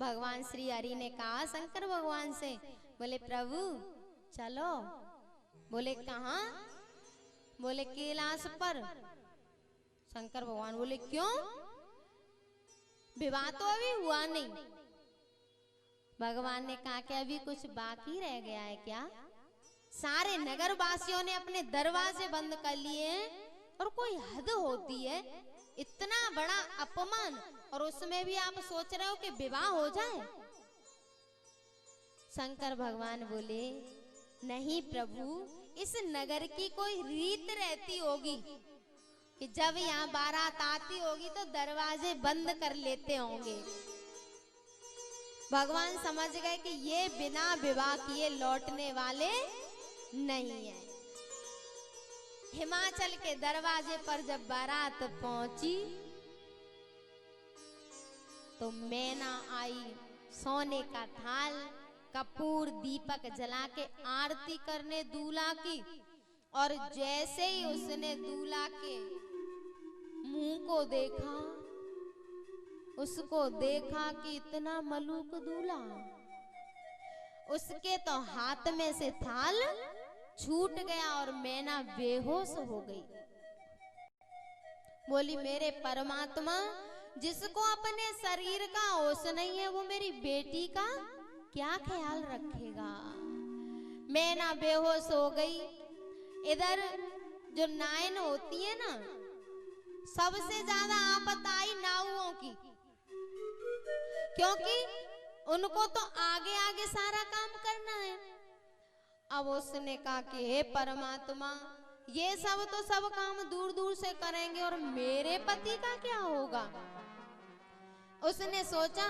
भगवान श्री हरि ने कहा शंकर भगवान से, बोले प्रभु चलो। बोले कहाँ? बोले कैलाश पर। शंकर भगवान बोले क्यों? विवाह तो अभी हुआ नहीं। भगवान ने कहा कि अभी कुछ बाकी रह गया है क्या? सारे नगर वासियों ने अपने दरवाजे बंद कर लिए हैं और कोई हद होती है, इतना बड़ा अपमान, और उसमें भी आप सोच रहे हो कि विवाह हो जाए। शंकर भगवान बोले नहीं प्रभु, इस नगर की कोई रीत रहती होगी कि जब यहाँ बारात आती होगी तो दरवाजे बंद कर लेते होंगे। भगवान समझ गए कि ये बिना विवाह किए लौटने वाले नहीं है। हिमाचल के दरवाजे पर जब बारात पहुंची तो मैना आई, सोने का थाल, कपूर, दीपक जला के आरती करने दूल्हा की। और जैसे ही उसने दूल्हा के मुंह को देखा, उसको देखा कि इतना मलूक दूल्हा, उसके तो हाथ में से थाल छूट गया और मैना बेहोश हो गई। बोली मेरे परमात्मा, जिसको अपने शरीर का होश नहीं है वो मेरी बेटी का क्या ख्याल रखेगा। मैना बेहोश हो गई। इधर जो नायन होती है ना, सबसे ज्यादा आफत आई नाउओं की, क्योंकि उनको तो आगे आगे सारा काम करना है। अब उसने कहा कि हे परमात्मा, ये सब तो सब काम दूर दूर से करेंगे और मेरे पति का क्या होगा। उसने सोचा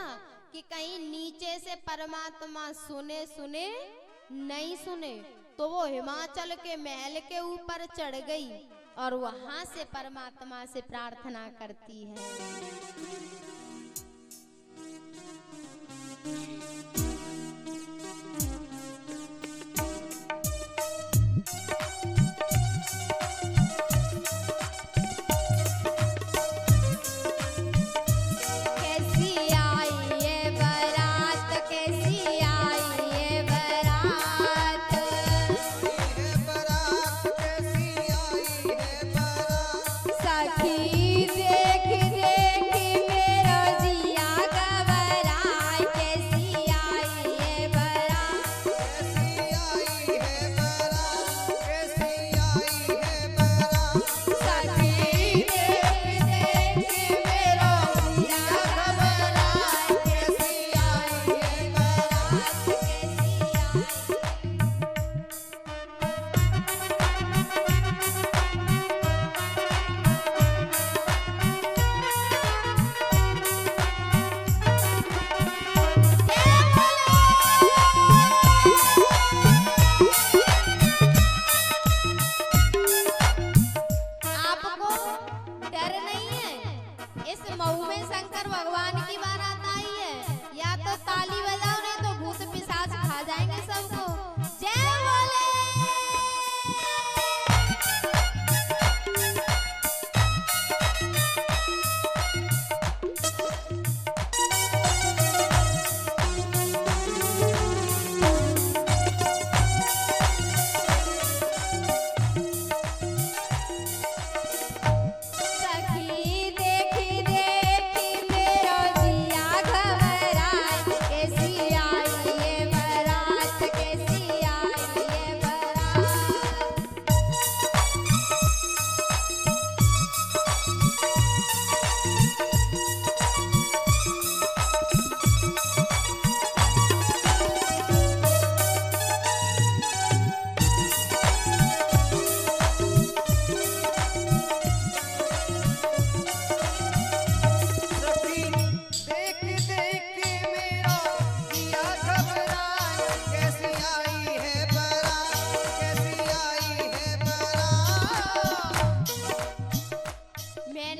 कि कहीं नीचे से परमात्मा सुने सुने नहीं सुने, तो वो हिमाचल के महल के ऊपर चढ़ गई और वहां से परमात्मा से प्रार्थना करती है।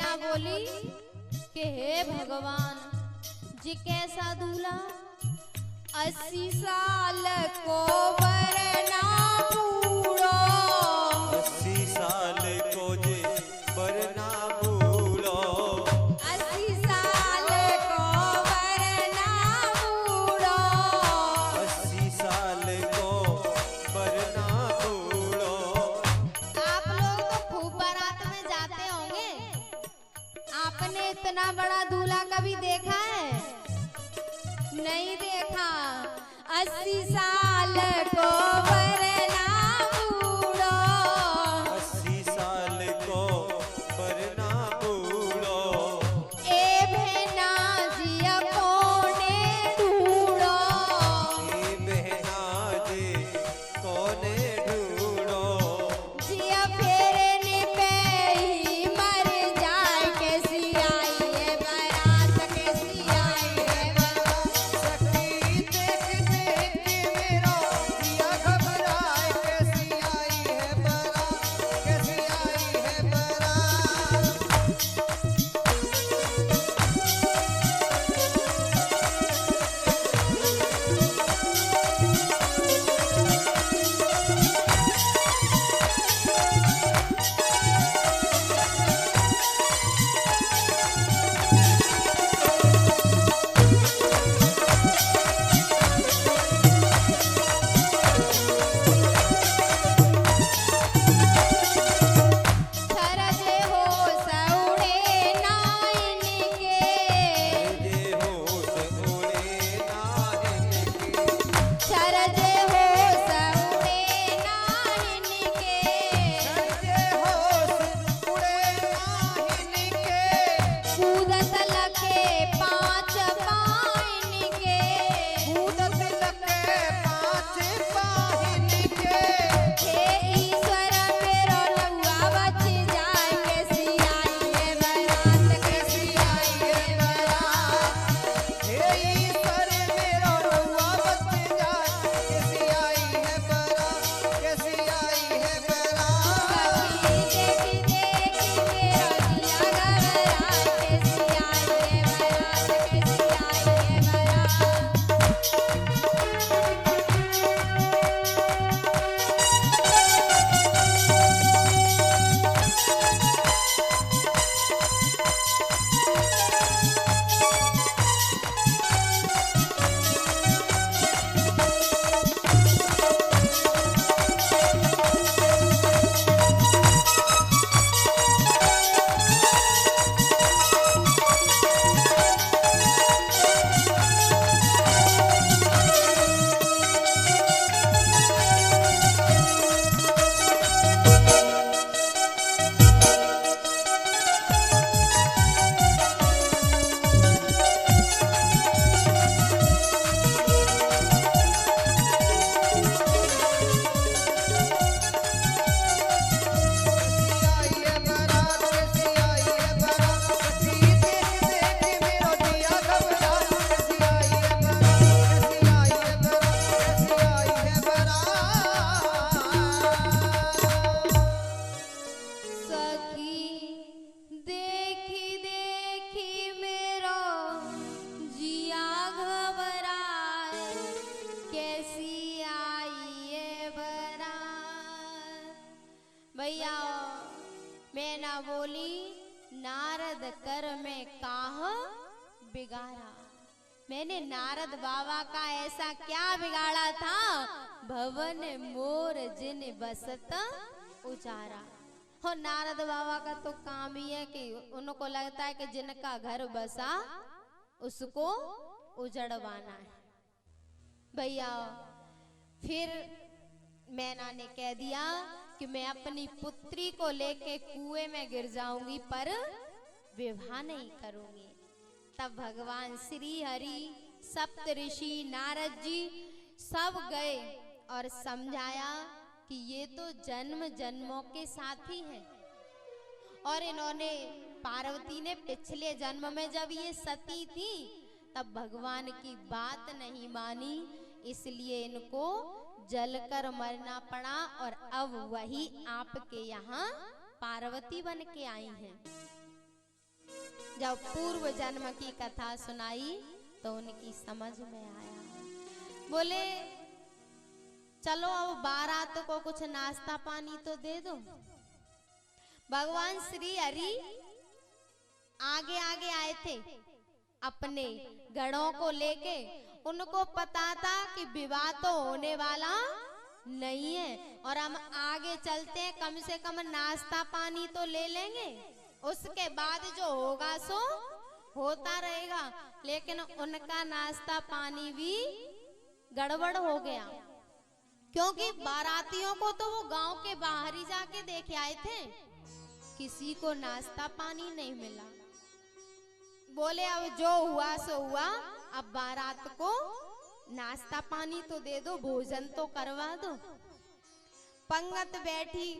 मैना बोली कि हे भगवान जी कैसा दूल्हा 80 साल को वरना बूढ़ो 80 साल को जे वरना बूढ़ो 80 साल को वरना बूढ़ो 80 साल को वरना बूढ़ो। आप लोग तो खूब बारात में जाते होंगे, आपने इतना बड़ा दूल्हा कभी देखा है? नहीं देखा। 80 साल को वरना बूढ़ो 80 साल को वरना बूढ़ो। ए भेना जिया कोने ढूंढो ए बहना जे कोने ढूंढो। जिया फेरने पे ही मर जाए कैसी आई है बारात कैसी आई है बारात। सखी देख देख के मेरा दिया घबराए कैसी आई है बारात कैसी आई है बारात। छरजे हो सौड़े नाइन के जे होश उड़े नाहिन की। छरजे हो सौड़े नाइन के जे होश उड़े नाहिन के। कूदत लखे 5 पाइन के कूदत लखे 5 पाहिन के। हे ईश्वर मेरो लौआ बच जाए कैसी आई है बारात कैसी आई है बारात। हे ईश्वर मेरो रउआ बच जाए कैसी आई है बारात कैसी आई है बारात। सखी देखी देखी मेरो जिया घबराए कैसी आई है बारात कैसी आई है बारात। कैसी आई है बारात कैसी आई है बारात। सखी देख देख के मेरो दिया घबराए कैसी आई है बारात कैसी आई है बारात कैसी आई है बारात। सखी देखी देखी मेरो जिया घबराए कैसी आई है बारात। भैया मैना बोली नारद कर में काह बिगाड़ा। मैंने नारद बाबा का ऐसा क्या बिगाड़ा था भवन मोर जिन बसत उजारा। और नारद बाबा का तो काम ही है कि उनको लगता है कि जिनका घर बसा उसको उजड़वाना है। भैया फिर मैना ने कह दिया कि मैं अपनी पुत्री को लेके कुएं में गिर जाऊंगी पर विवाह नहीं करूंगी। तब भगवान श्री हरि सप्त ऋषि नारद जी सब गए और समझाया कि ये तो जन्म जन्मों के साथी हैं और इन्होंने पार्वती ने पिछले जन्म में जब ये सती थी तब भगवान की बात नहीं मानी, इसलिए इनको जलकर मरना पड़ा और अब वही आपके यहाँ पार्वती बन के आई हैं। जब पूर्व जन्म की कथा सुनाई तो उनकी समझ में आया। बोले चलो अब बारात को कुछ नाश्ता पानी तो दे दो। भगवान श्री हरि आगे आगे आए थे अपने गणों को लेके। उनको पता था कि विवाह तो होने वाला नहीं है और हम आगे चलते हैं, कम से कम नाश्ता पानी तो ले लेंगे, उसके बाद जो होगा सो होता रहेगा। लेकिन उनका नाश्ता पानी भी गड़बड़ हो गया, क्योंकि बारातियों को तो वो गांव के बाहर ही जाके देखे आए थे, किसी को नाश्ता पानी नहीं मिला। बोले अब जो हुआ सो हुआ, अब बारात को नाश्ता पानी तो दे दो, भोजन तो करवा दो। पंगत बैठी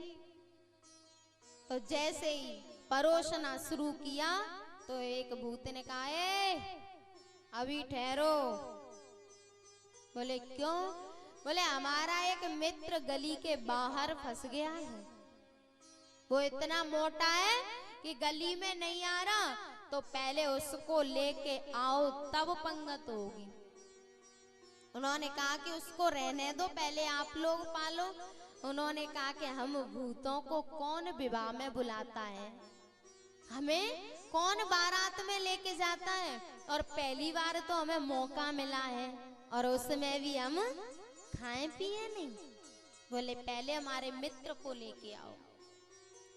तो जैसे ही परोसना शुरू किया तो एक भूत ने कहा अभी ठहरो। बोले क्यों? बोले हमारा एक मित्र गली के बाहर फंस गया है, वो इतना मोटा है कि गली में नहीं आ रहा, तो पहले उसको लेके आओ तब पंगत होगी। उन्होंने कहा कि उसको रहने दो, पहले आप लोग पालो। उन्होंने कहा कि हम भूतों को कौन विवाह में बुलाता है, हमें कौन बारात में लेके जाता है, और पहली बार तो हमें मौका मिला है और उसमें भी हम खाए पिए नहीं। बोले पहले हमारे मित्र को लेके आओ।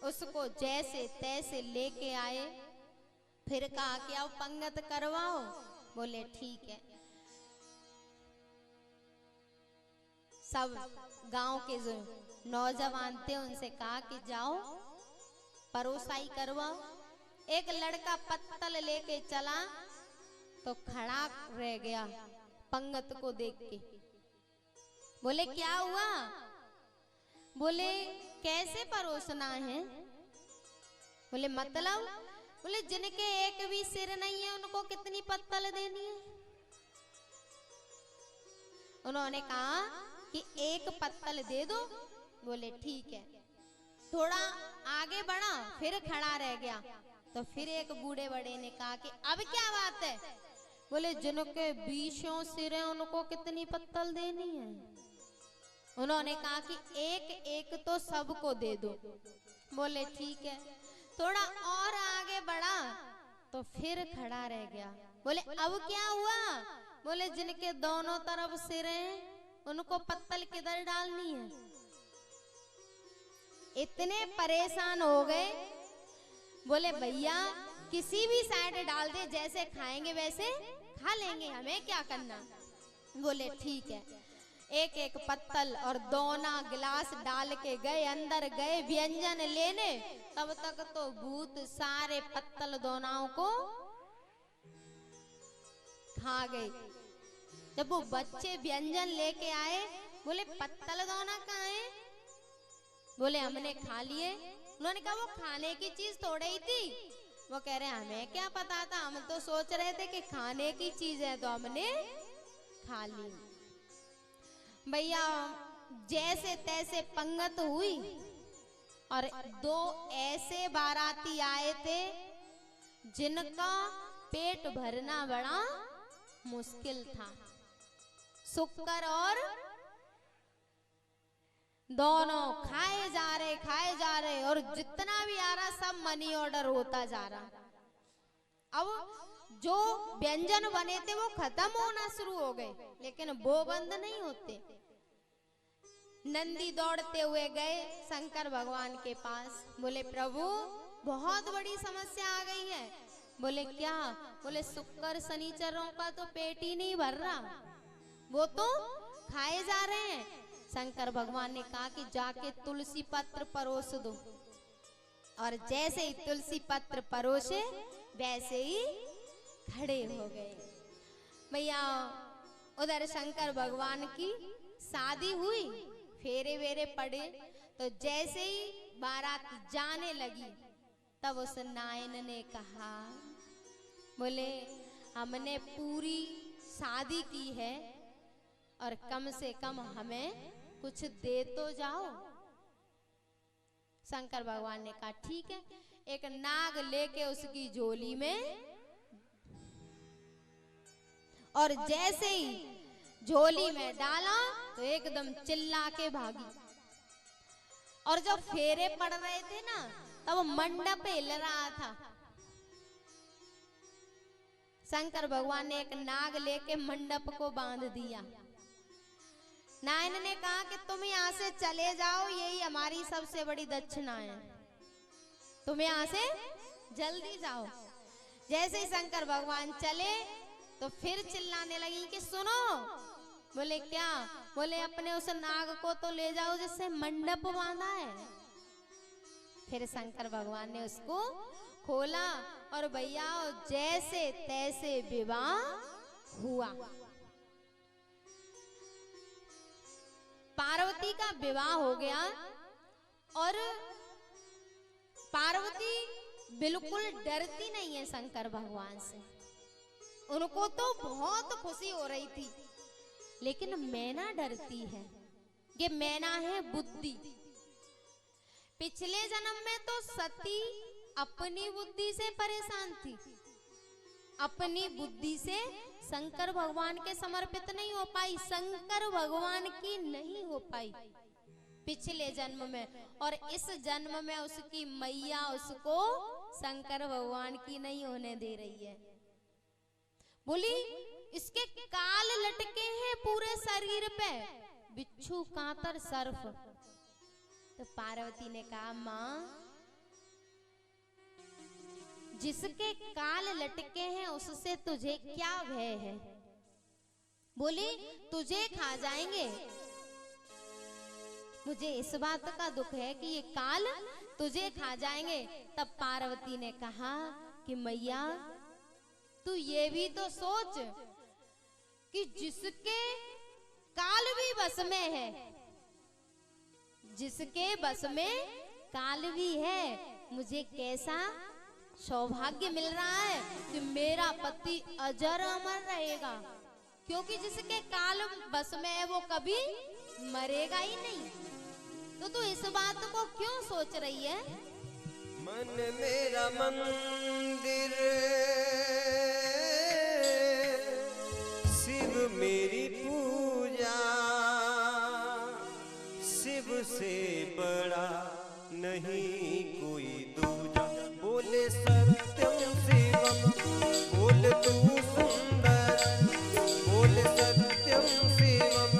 उसको जैसे तैसे लेके आए, फिर कहा कि आओ पंगत करवाओ। बोले ठीक है। सब गांव के जो नौजवान थे उनसे कहा कि जाओ परोसाई करवाओ। एक लड़का पत्तल लेके चला तो खड़ा रह गया पंगत को देख के। बोले क्या हुआ? बोले कैसे परोसना है? बोले मतलब? बोले जिनके एक भी सिर नहीं है उनको कितनी पत्तल देनी है? उन्होंने कहा कि एक पत्तल दे दो। बोले ठीक है। थोड़ा आगे बढ़ा, फिर खड़ा रह गया, तो फिर एक बूढ़े बड़े ने कहा कि अब क्या बात है? बोले जिनके 20 सिर हैं उनको कितनी पत्तल देनी है? उन्होंने कहा कि एक एक तो सबको दे दो। बोले ठीक है। थोड़ा और आगे बढ़ा तो फिर खड़ा रह गया। बोले अब क्या हुआ? बोले जिनके दोनों तरफ सिर हैं उनको पत्तल किधर डालनी है? इतने परेशान हो गए। बोले भैया किसी भी साइड डाल दे, जैसे खाएंगे वैसे खा लेंगे, हमें क्या करना। बोले ठीक है। एक एक पत्तल और दोना गिलास डाल के गए, अंदर गए व्यंजन लेने। तब तक तो भूत सारे पत्तल दोनाओं को खा गए। जब वो बच्चे व्यंजन लेके आए, बोले पत्तल दोना कहाँ है? बोले हमने खा लिए। उन्होंने कहा वो खाने की चीज थोड़ी ही थी। वो कह रहे हमें क्या पता था, हम तो सोच रहे थे कि खाने की चीज है तो हमने खा ली। भैया जैसे तैसे पंगत हुई और 2 ऐसे बाराती आए थे जिनका पेट भरना बड़ा मुश्किल था। शुक्र और दोनों खाए जा रहे और जितना भी आ रहा सब मनी ऑर्डर होता जा रहा। अब जो व्यंजन बने थे वो खत्म होना शुरू हो गए, लेकिन वो बंद नहीं होते। नंदी दौड़ते हुए गए शंकर भगवान के पास। बोले प्रभु बहुत बड़ी समस्या आ गई है। बोले क्या? बोले शुक्र शनिचरों का तो पेट ही नहीं भर रहा, वो तो खाए जा रहे हैं। शंकर भगवान ने कहा कि जाके तुलसी पत्र परोस दो। और जैसे ही तुलसी पत्र परोसे वैसे ही खड़े हो गए। भैया उधर शंकर भगवान की शादी हुई, फेरे वेरे पड़े, तो जैसे ही बारात जाने लगी तब उस नायन ने कहा, बोले हमने पूरी शादी की है और कम से कम हमें कुछ दे तो जाओ। शंकर भगवान ने कहा ठीक है। एक नाग लेके उसकी झोली में, और जैसे ही झोली में डाला तो एकदम चिल्ला के भागी। और जब फेरे पड़ रहे थे ना, तब मंडप हिल रहा था। शंकर भगवान ने एक नाग लेके मंडप को बांध दिया। नायन ने कहा कि तुम यहाँ से चले जाओ, यही हमारी सबसे बड़ी दक्षिणा है, तुम यहाँ से जल्दी जाओ। जैसे ही शंकर भगवान चले तो फिर चिल्लाने लगी कि सुनो। बोले क्या? बोले अपने उस नाग को तो ले जाओ जिससे मंडप बांधा है। फिर शंकर भगवान ने उसको खोला और भैया जैसे तैसे विवाह हुआ। पार्वती का विवाह हो गया और पार्वती बिल्कुल डरती नहीं है शंकर भगवान से। उनको तो बहुत खुशी हो रही थी, लेकिन मैना डरती है। ये मैना है बुद्धि। पिछले जन्म में तो सती अपनी बुद्धि से परेशान थी, अपनी बुद्धि से शंकर भगवान के समर्पित नहीं हो पाई, शंकर भगवान की नहीं हो पाई पिछले जन्म में। और इस जन्म में उसकी मैया उसको शंकर भगवान की नहीं होने दे रही है। बोली इसके काल लटके हैं पूरे शरीर पे, बिच्छू कांतर सर्फ। तो पार्वती ने कहा माँ, जिसके काल लटके हैं उससे तुझे क्या भय है? बोली तुझे खा जाएंगे। मुझे इस बात का दुख है कि ये काल तुझे खा जाएंगे। तब पार्वती ने कहा कि मैया तू ये भी तो सोच कि जिसके काल भी बस में है, जिसके बस में काल भी है, मुझे कैसा सौभाग्य मिल रहा है कि मेरा पति अजर अमर रहेगा, क्योंकि जिसके काल बस में है वो कभी मरेगा ही नहीं। तो तू इस बात को क्यों सोच रही है? मन मेरा मंदिर, शिव मेरी पूजा, शिव से बड़ा नहीं कोई दूजा। बोले सत्यम शिवम, बोल तू सुंदर, बोले सत्यम शिवम,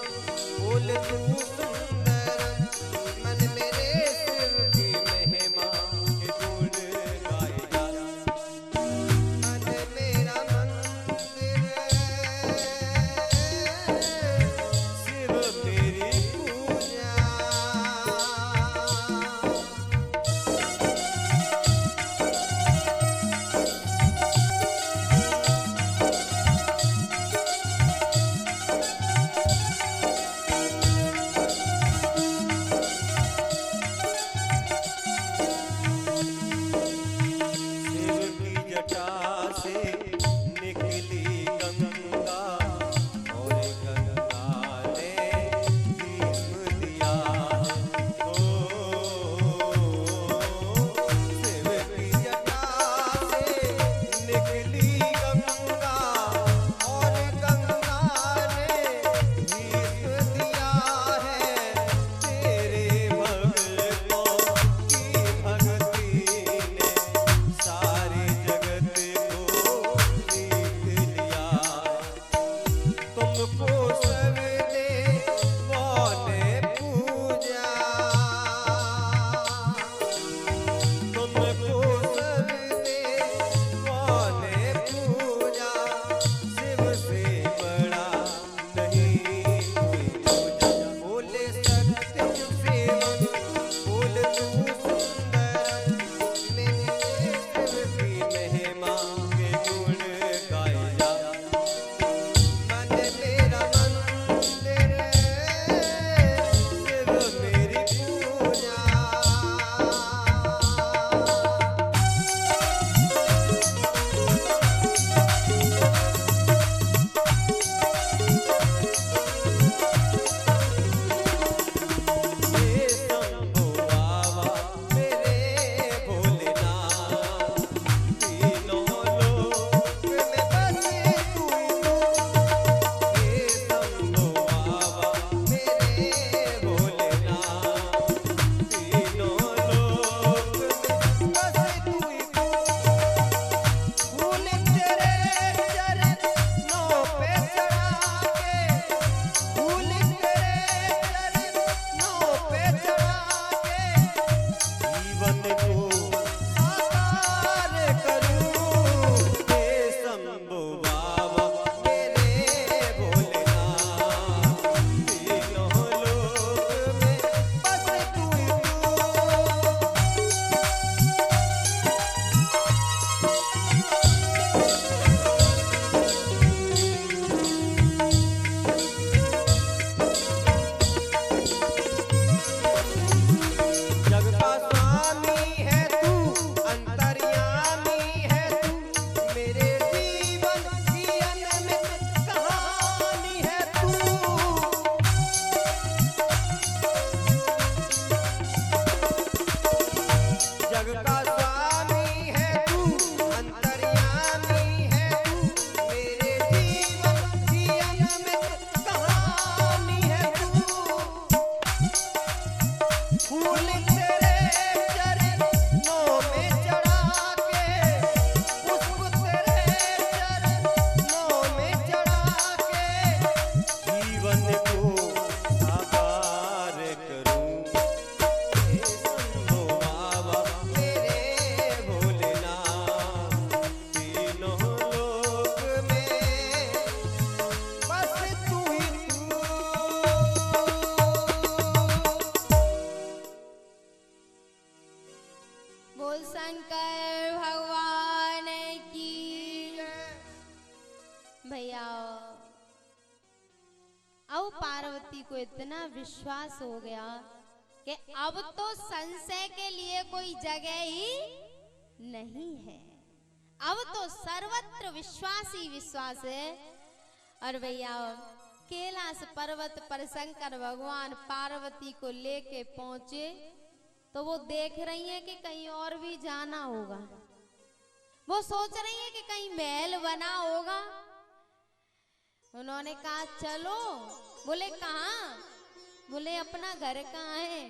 बोल तू सुंदर। मन मेरे शिव की महिमा के गुण गाए जा, इतना विश्वास हो गया कि अब तो संशय के लिए कोई जगह ही नहीं है, अब तो सर्वत्र विश्वास ही विश्वास है। और भैया कैलाश पर्वत पर शंकर भगवान पार्वती को लेके पहुंचे तो वो देख रही हैं कि कहीं और भी जाना होगा, वो सोच रही हैं कि कहीं महल बना होगा। उन्होंने कहा चलो। बोले कहाँ? बोले अपना घर कहाँ है?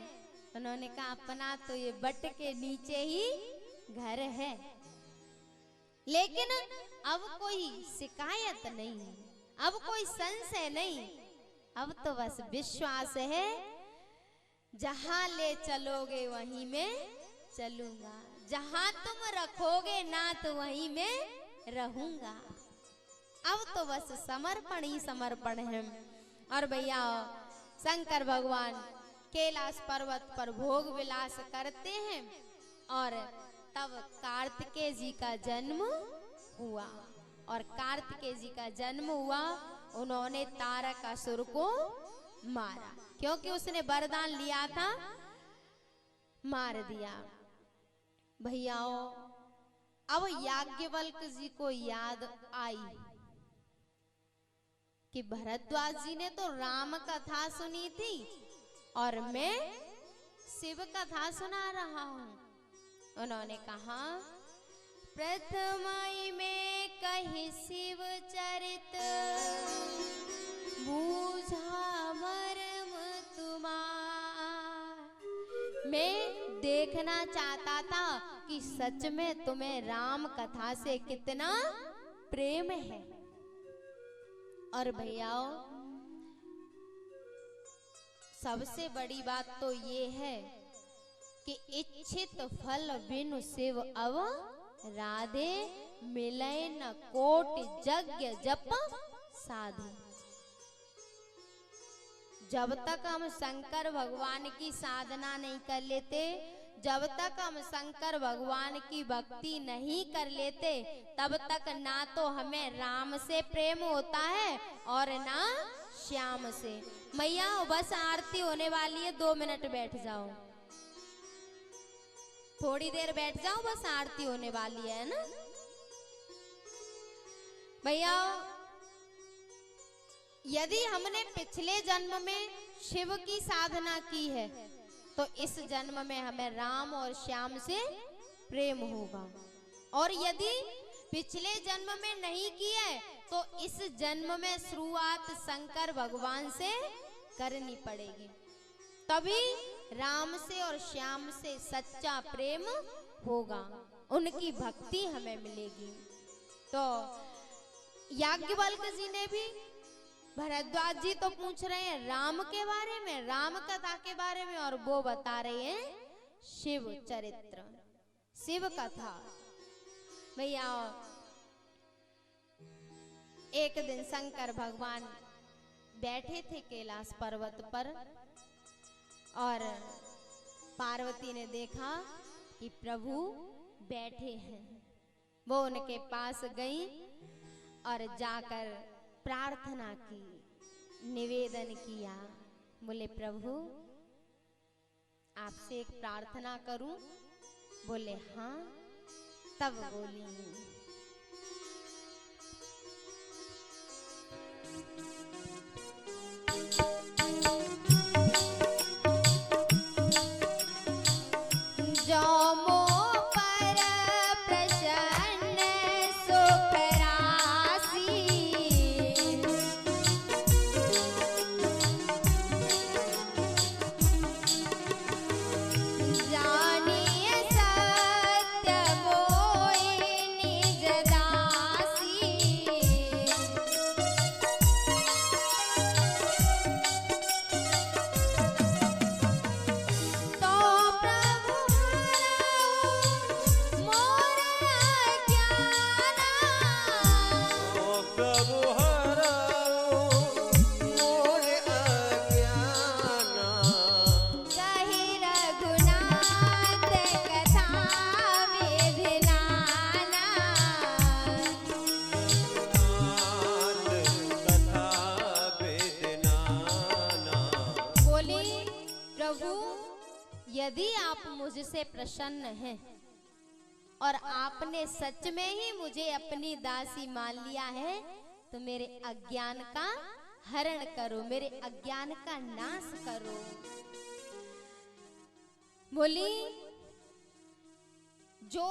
उन्होंने कहा अपना तो ये बट के नीचे ही घर है, लेकिन अब कोई शिकायत नहीं, अब कोई संशय नहीं, अब तो बस विश्वास है, जहां ले चलोगे वहीं मैं चलूंगा, जहां तुम रखोगे नाथ वहीं मैं रहूंगा। अब तो बस समर्पण ही समर्पण है। और भैया शंकर भगवान कैलाश पर्वत पर भोग विलास करते हैं और तब कार्तिकेय जी का जन्म हुआ। और कार्तिकेय जी का जन्म हुआ, उन्होंने तारकासुर को मारा, क्योंकि उसने वरदान लिया था, मार दिया। भैयाओ अब याज्ञवल्क्य जी को याद आई कि भरद्वाज जी ने तो राम कथा सुनी थी और मैं शिव कथा सुना रहा हूं। उन्होंने कहा प्रथमाई में कही शिव चरित, बूझा मर्म तुम्हार। मैं देखना चाहता था कि सच में तुम्हें राम कथा से कितना प्रेम है। और भैयाओ सबसे बड़ी बात तो ये है कि इच्छित फल बिनु शिव अव राधे, मिलय न कोटि यज्ञ जप साधे। जब तक हम शंकर भगवान की साधना नहीं कर लेते, जब तक हम शंकर भगवान की भक्ति नहीं कर लेते, तब तक ना तो हमें राम से प्रेम होता है और ना श्याम से। मैया बस आरती होने वाली है, 2 मिनट बैठ जाओ, थोड़ी देर बैठ जाओ, बस आरती होने वाली है ना। भैया यदि हमने पिछले जन्म में शिव की साधना की है तो इस जन्म में हमें राम और श्याम से प्रेम होगा, और यदि पिछले जन्म में नहीं की है तो इस जन्म में शुरुआत शंकर भगवान से करनी पड़ेगी, तभी राम से और श्याम से सच्चा प्रेम होगा, उनकी भक्ति हमें मिलेगी। तो याज्ञवल्क्य जी ने भी, भरद्वाज जी तो पूछ रहे हैं राम के बारे में, राम कथा के बारे में, और वो बता रहे हैं शिव चरित्र, शिव कथा। भैया एक दिन शंकर भगवान बैठे थे कैलाश पर्वत पर और पार्वती ने देखा कि प्रभु बैठे हैं। वो उनके पास गई और जाकर प्रार्थना की, निवेदन किया। बोले प्रभु आपसे एक प्रार्थना करूं? बोले हाँ। तब बोली जानिए सत्य मोहिनी मुझसे प्रसन्न हैं और आपने सच में ही मुझे अपनी दासी मान लिया है, तो मेरे अज्ञान का हरण करो, मेरे अज्ञान का नाश करो। बोली जो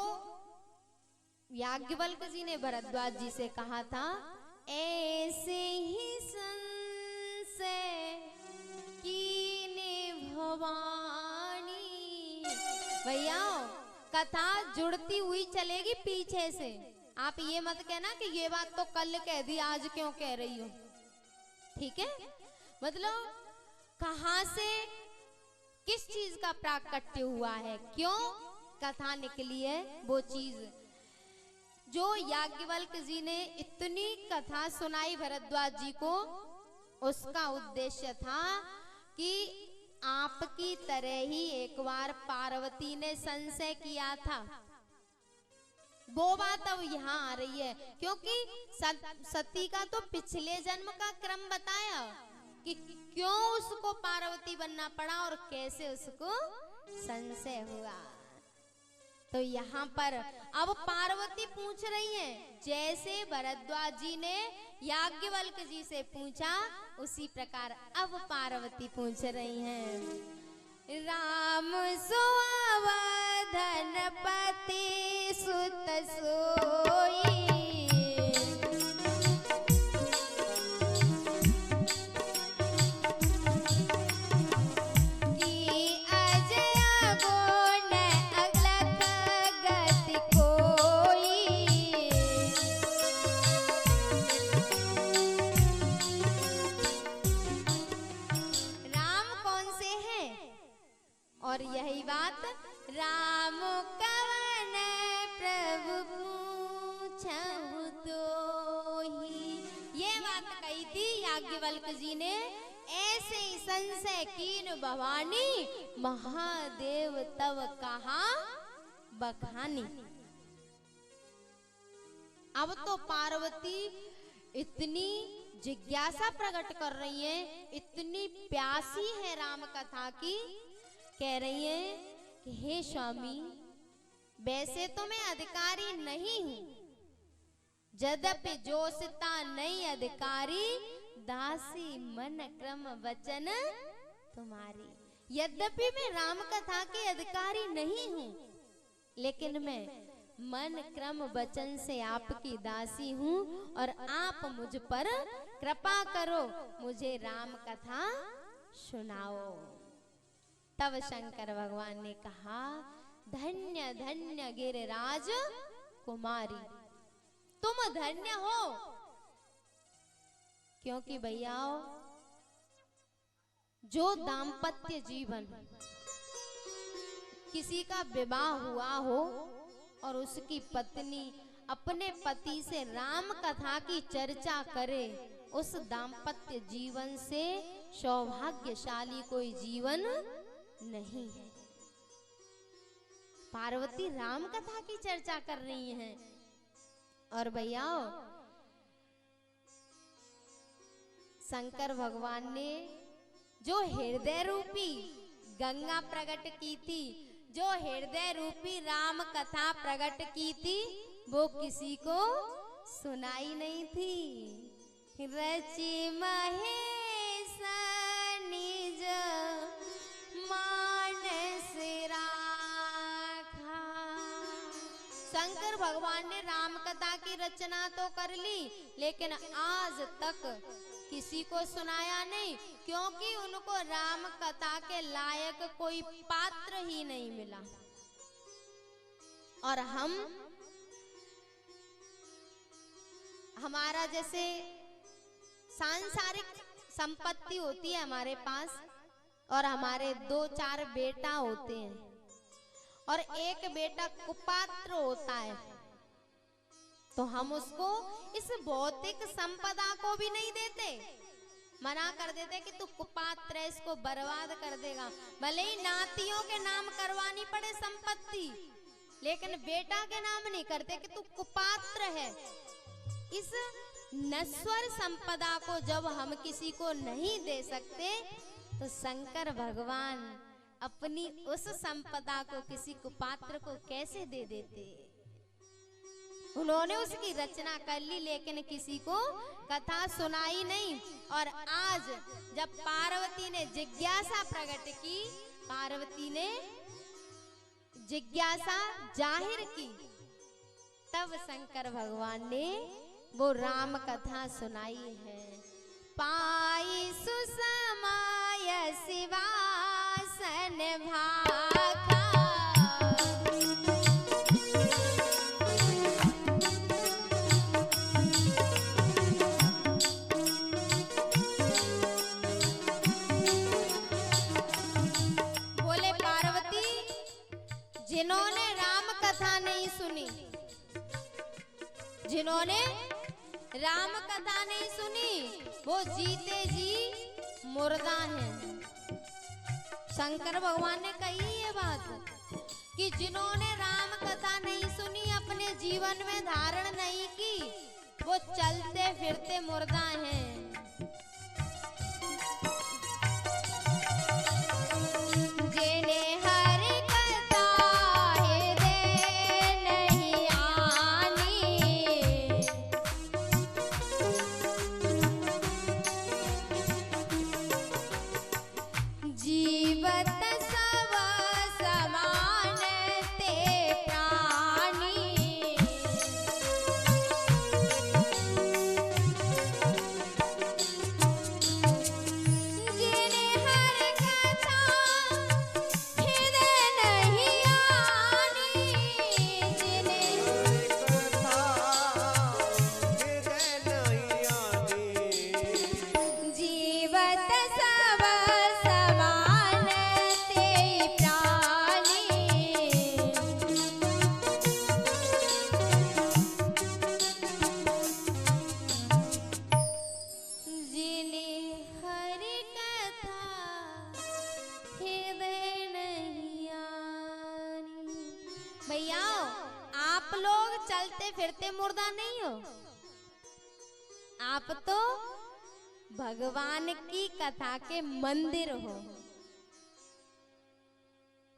याज्ञवल्क्य जी ने भरद्वाज जी से कहा था, ऐसे ही संशय कीने भवानी। भैया कथा जुड़ती हुई चलेगी पीछे से, आप ये मत कहना कि ये बात तो कल कह दी आज क्यों कह रही हो, ठीक है? मतलब कहां से किस चीज का प्राकट्य हुआ है, क्यों कथा निकली है, वो चीज जो याज्ञवल्क्य जी ने इतनी कथा सुनाई भरद्वाज जी को, उसका उद्देश्य था कि आपकी तरह ही एक बार पार्वती ने संशय किया था, वो बात अब यहाँ आ रही है। क्योंकि सती का तो पिछले जन्म का क्रम बताया कि क्यों उसको पार्वती बनना पड़ा और कैसे उसको संशय हुआ। तो यहाँ पर अब पार्वती पूछ रही हैं, जैसे भरद्वाज जी ने याज्ञवल्क्य जी से पूछा, उसी प्रकार अब पार्वती पूछ रही हैं। राम सुअवधन पति सुत सोई, और यही बात राम कवन प्रभु पूछहु तोहि, ये बात कही थी याज्ञवल्क्य जी ने। ऐसे ही संशय कीन भवानी, महादेव तव कहा बखानी। अब तो पार्वती इतनी जिज्ञासा प्रकट कर रही है, इतनी प्यासी है राम कथा की, कह रही है कि हे स्वामी, वैसे तो मैं अधिकारी नहीं हूं, यद्यपि जोसिता नहीं अधिकारी, दासी मन क्रम वचन तुम्हारी। यद्यपि मैं राम कथा की अधिकारी नहीं हूं, लेकिन मैं मन क्रम वचन से आपकी दासी हूं, और आप मुझ पर कृपा करो, मुझे राम कथा सुनाओ। तब शंकर भगवान ने कहा, धन्य धन्य गिरिराज कुमारी, तुम धन्य हो, क्योंकि भैया जो दाम्पत्य जीवन, किसी का विवाह हुआ हो और उसकी पत्नी अपने पति से राम कथा की चर्चा करे, उस दाम्पत्य जीवन से सौभाग्यशाली कोई जीवन नहीं है। पार्वती राम कथा की चर्चा कर रही हैं, और भैया शंकर भगवान ने जो हृदय रूपी गंगा प्रकट की थी, जो हृदय रूपी राम कथा प्रकट की थी, वो किसी को सुनाई नहीं थी। रचि महेश निज मानस राखा। शंकर भगवान ने राम कथा की रचना तो कर ली, लेकिन आज तक किसी को सुनाया नहीं, क्योंकि उनको राम कथा के लायक कोई पात्र ही नहीं मिला। और हमारा जैसे सांसारिक संपत्ति होती है हमारे पास, और हमारे 2-4 बेटा होते हैं, और एक बेटा कुपात्र होता है, तो हम उसको इस भौतिक संपदा को भी नहीं देते, मना कर देते कि तू कुपात्र है, इसको बर्बाद कर देगा। भले ही नातियों के नाम करवानी पड़े संपत्ति, लेकिन बेटा के नाम नहीं करते कि तू कुपात्र है। इस नश्वर संपदा को जब हम किसी को नहीं दे सकते, तो शंकर भगवान अपनी उस संपदा को किसी कुपात्र को कैसे दे देते। उन्होंने उसकी रचना कर ली लेकिन किसी को कथा सुनाई नहीं। और आज जब पार्वती ने जिज्ञासा प्रकट की, पार्वती ने जिज्ञासा जाहिर की, तब शंकर भगवान ने वो राम कथा सुनाई है। पाई सुसमाय शिवासन भाखा, बोले पार्वती, जिन्होंने राम कथा नहीं सुनी, जिन्होंने राम कथा नहीं सुनी, वो जीते जी मुर्दा हैं। शंकर भगवान ने कही ये बात कि जिन्होंने राम कथा नहीं सुनी, अपने जीवन में धारण नहीं की, वो चलते फिरते मुर्दा हैं। भैया आप लोग चलते फिरते मुर्दा नहीं हो, आप तो भगवान की कथा के मंदिर हो।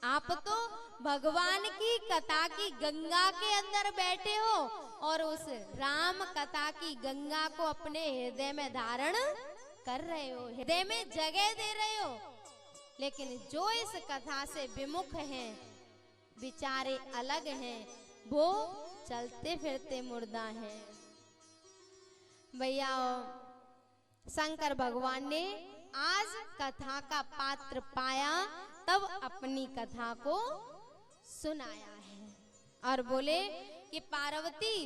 आप तो भगवान की कथा की गंगा के अंदर बैठे हो और उस राम कथा की गंगा को अपने हृदय में धारण कर रहे हो, हृदय में जगह दे रहे हो। लेकिन जो इस कथा से विमुख हैं, विचारे अलग हैं, वो चलते फिरते मुर्दा हैं। भैया शंकर भगवान ने आज कथा का पात्र पाया, तब अपनी कथा को सुनाया है और बोले कि पार्वती,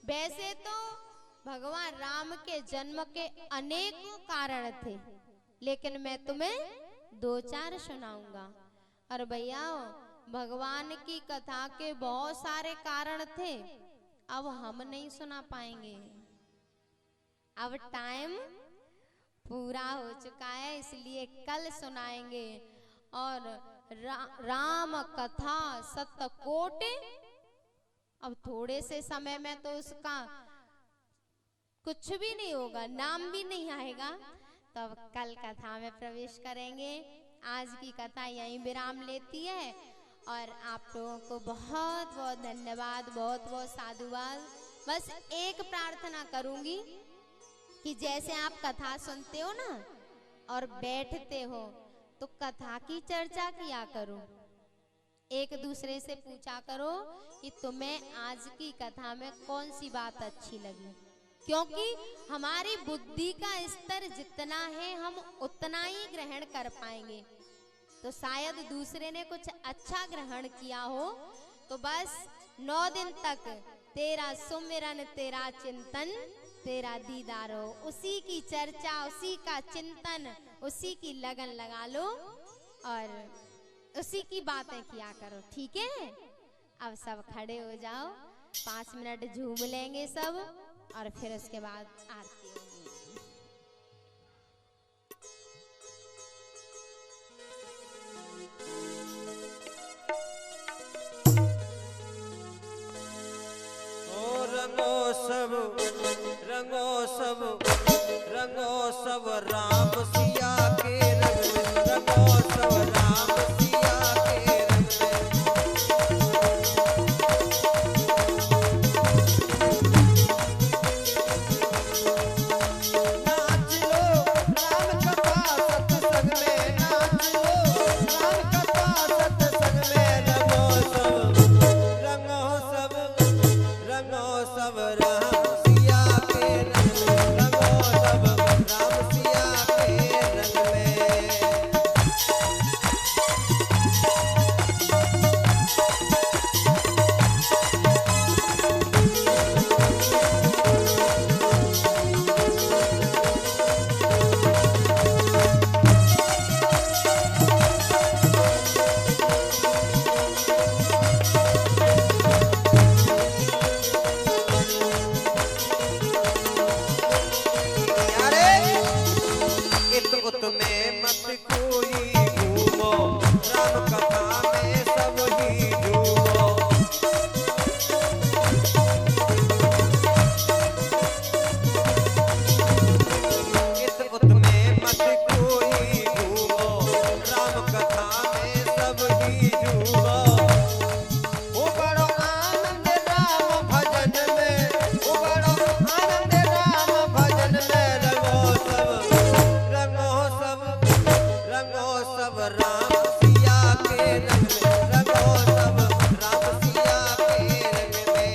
वैसे तो भगवान राम के जन्म के अनेकों कारण थे, लेकिन मैं तुम्हें दो चार सुनाऊंगा। और भैया भगवान की कथा के बहुत सारे कारण थे, अब हम नहीं सुना पाएंगे, अब टाइम पूरा हो चुका है, इसलिए कल सुनाएंगे। और राम कथा सतकोट, अब थोड़े से समय में तो उसका कुछ भी नहीं होगा, नाम भी नहीं आएगा, तब कल कथा में प्रवेश करेंगे। आज की कथा यहीं विराम लेती है और आप लोगों को बहुत बहुत धन्यवाद, बहुत बहुत साधुवाद। बस एक प्रार्थना करूंगी कि जैसे आप कथा सुनते हो ना और बैठते हो, तो कथा की चर्चा किया करो, एक दूसरे से पूछा करो कि तुम्हें आज की कथा में कौन सी बात अच्छी लगी, क्योंकि हमारी बुद्धि का स्तर जितना है हम उतना ही ग्रहण कर पाएंगे। तो शायद दूसरे ने कुछ अच्छा ग्रहण किया हो, तो बस 9 दिन तक तेरा सुमिरन, तेरा चिंतन, तेरा दीदार हो, उसी की चर्चा, उसी का चिंतन, उसी की लगन लगा लो और उसी की बातें किया करो, ठीक है। अब सब खड़े हो जाओ, 5 मिनट झूम लेंगे सब और फिर उसके बाद आरती होगी। रंगो सब राम सिया के रंग में, रंगो सब राम सिया सब राम सिया के रंग में, रंगो सब राम सिया के रंग में। में मत कोई घूमो, राम कथा में सब ही डूबो। इस उत में मत कोई घूमो, राम कथा में सब ही डूबो। ओ बड़ो आनंद राम भजन में, ओ बड़ो आनंद राम भजन में, रंगो सब राम सिया के रंग में, रंगो सब राम सिया के रंग में।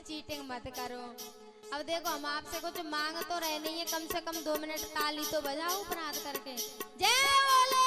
चीटिंग मत करो। अब देखो हम आपसे कुछ मांग तो रहे नहीं है, कम से कम 2 मिनट ताली तो बजाओ अपराध करके। जय बोले।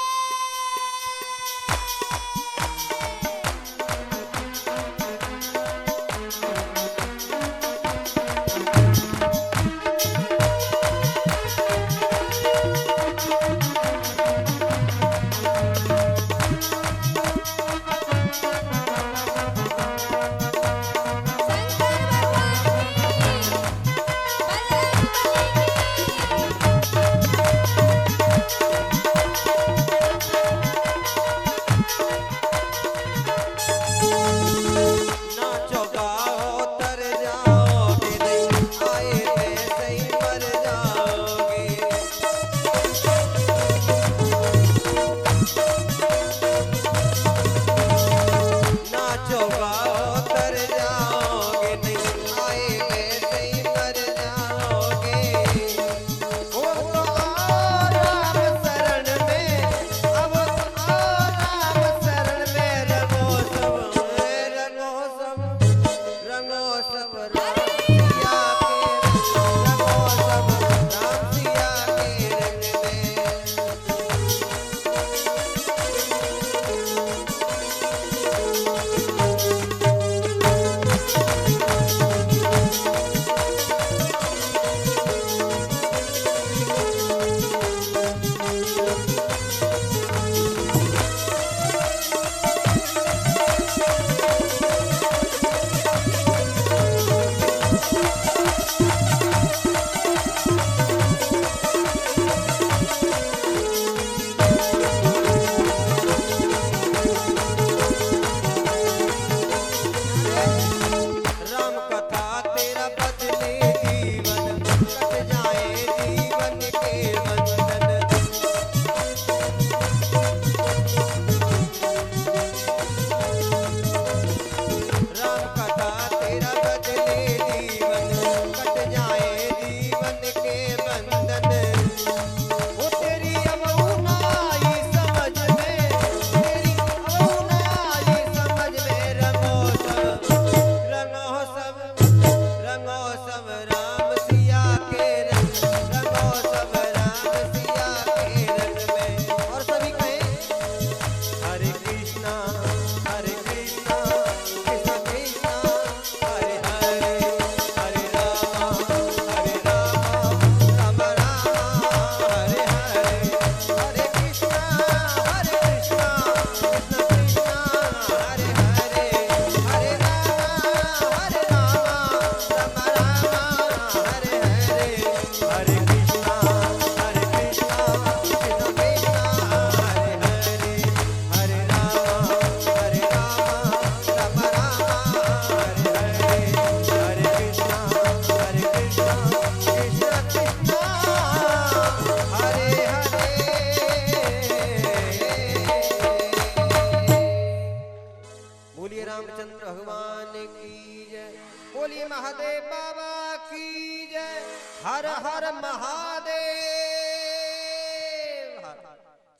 बोली महादेव बाबा की जय। हर हर महादेव।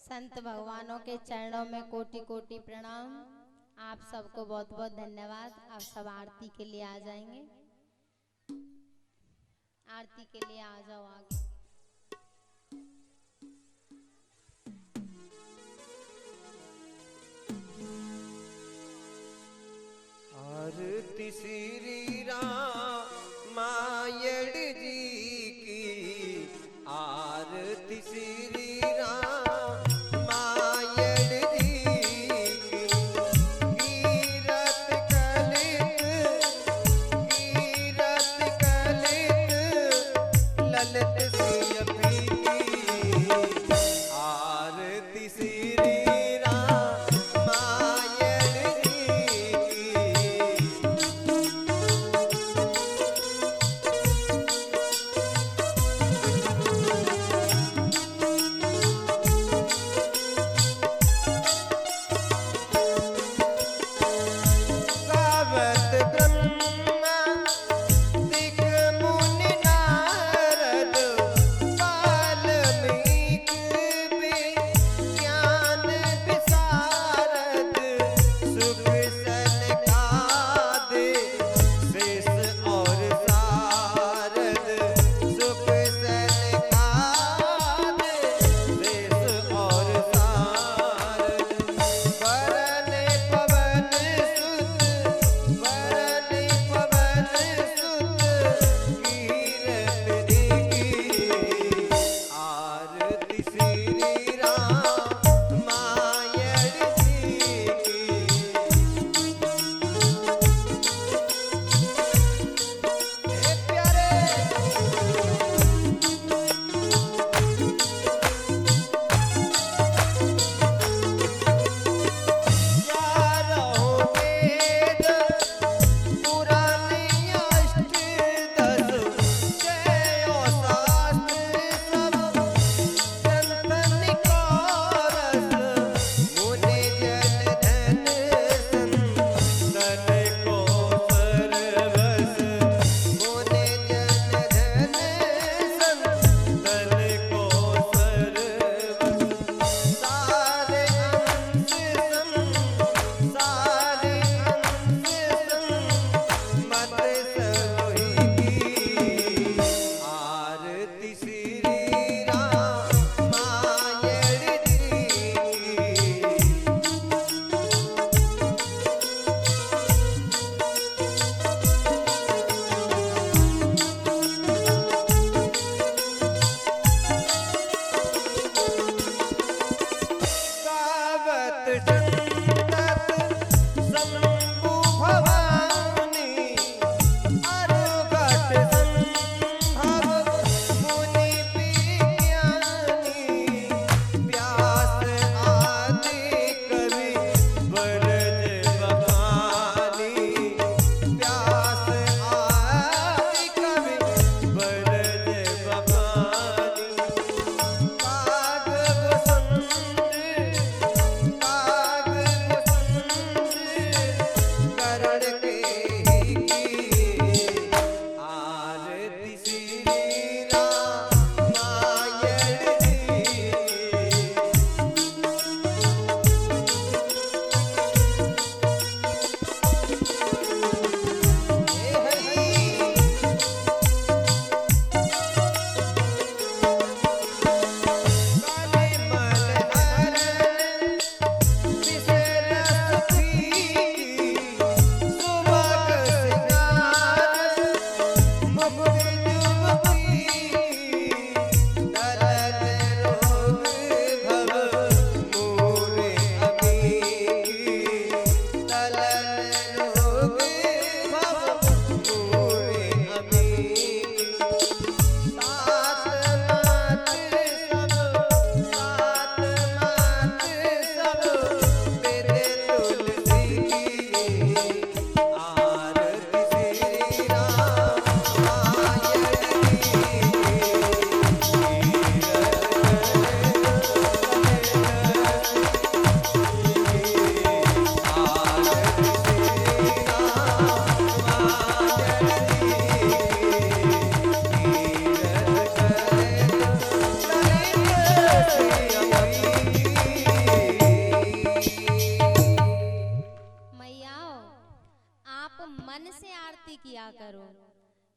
संत भगवानों के चरणों में कोटि कोटि प्रणाम। आप सबको बहुत बहुत धन्यवाद। आप सब आरती के लिए आ जाएंगे, आरती के लिए आ जाओ आगे। आरती श्री रामायण जी की, आरती श्री रामायण जी की। कीरत कलित ललित सिय प्रीति। आरती श्री रामायण जी की। गावत ब्रह्मा दिक मुनि नारद, वाल्मीकि विज्ञान विशारद। सुख सनकादि शेष और सारद, सुख सनकादि शेष और सारद। वरन पवन सुत, वरन पवन सुत कीरत देखी। आरती श्री रामायण जी की। हे प्यारे चारों वेद पुराने अष्टदश, जयो शास्त्र सब संतन को रस। मुनि जन धन संतन को सर्वस, मुनि जन धन संतन को सर्वस। सारे अंश सारे अंश मत सलोही की। आरती श्री रामायण जी की। गावत संतत शंभु भवानी, अरुगत संभव मुनि विज्ञानी। व्यास आदि कवि वरद बखानी, व्यास आदि कवि वरद बखानी। काग बसंत, काग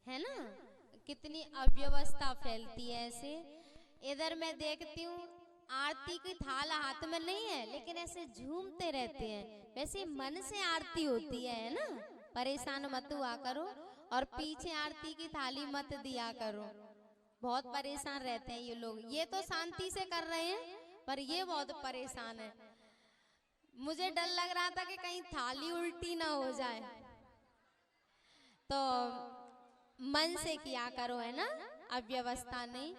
है ना, कितनी अव्यवस्था फैलती है ऐसे। इधर मैं देखती हूँ आरती की थाल हाथ में नहीं है, लेकिन ऐसे झूमते रहते हैं। वैसे मन से आरती होती है ना, परेशान मत हुआ करो और पीछे आरती की थाली मत दिया करो। बहुत परेशान रहते हैं ये लोग। ये तो शांति से कर रहे हैं, पर ये बहुत परेशान है। मुझे डर लग रहा था कि कहीं थाली उल्टी ना हो जाए। तो मन से किया करो, है ना, अव्यवस्था नहीं।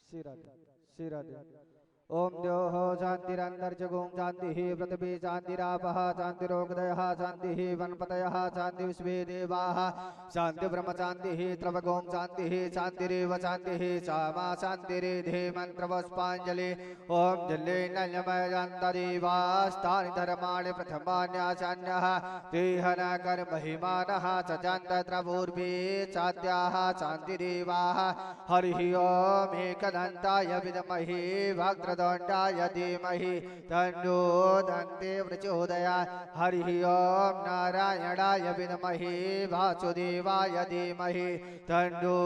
श्री राधे श्री राधे। ओम द्योः शान्तिरन्तर्जगुं शान्तिः पृथिवी शान्तिरापः शान्तिरोगदयः शान्तिः वनपतयः शान्तिविश्वे देवाः शान्तिब्रह्म शान्तिः त्र्यंबकं शान्तिः शान्तिरेव शान्तिः सामा शान्तिरेधे मन्त्रपुष्पाञ्जलि। ओम जल्लेनल्यमयन्तदेवास्तानि धर्माणि प्रथमान्यासान्यः तेहन कर्महिमानः सचान्तत्रपूर्वे चाद्याः शान्तिरेवाः। हरिः ओम एकदन्ताय विद्महे वक्रतुण्डाय धीमहि तन्नो दन्ते प्रचोदयात्। हरिः ओम नारायणाय विद्महे वासुदेवाय धीमहि तन्नो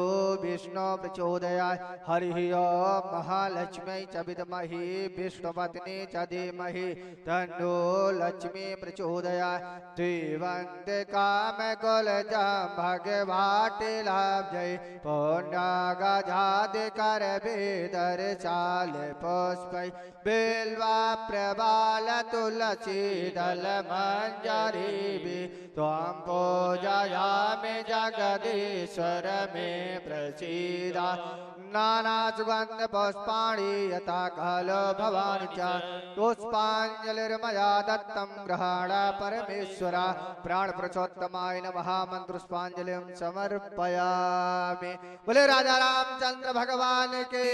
विष्णु प्रचोदयात्। हरिः ओम महालक्ष्म्यै च विद्महे विष्णुपत्नी च धीमहि तन्नो लक्ष्मी प्रचोदयात्। त्रिवन्ते कामकुलजं भगवाटिलाब्जै पुण्यगजादिकरवेदरचाल पुष्पै बिल्वा प्रबाल तुलसी दल मंजरी त्वां पूजयामि जगदीश्वर मे प्रसीदा। नाना सुगंध पुष्पाणि यथा खलु भवानि च पुष्पाञ्जलिर्मया दत्तं गृहाण परमेश्वर। प्राण पुरुषोत्तमाय नमः मंत्रुष्पाञ्जलिं समर्पयामि। बोले राजा रामचंद्र भगवान के,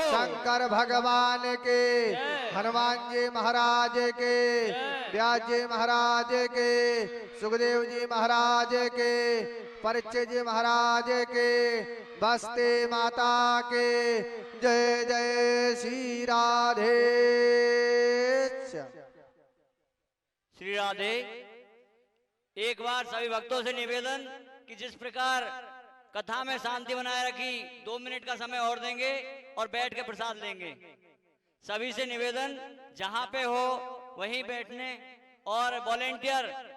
शंकर भगवान के, हनुमान जी महाराज के, व्यास जी महाराज के, सुखदेव जी महाराज के, परीक्षित जी महाराज के, बस्ती माता के। जय जय श्री राधे। श्री राधे। एक बार सभी भक्तों से निवेदन कि जिस प्रकार कथा में शांति बनाए रखी, 2 मिनट का समय और देंगे और बैठ के प्रसाद लेंगे। सभी से निवेदन जहां पे हो वहीं बैठने, और वॉलेंटियर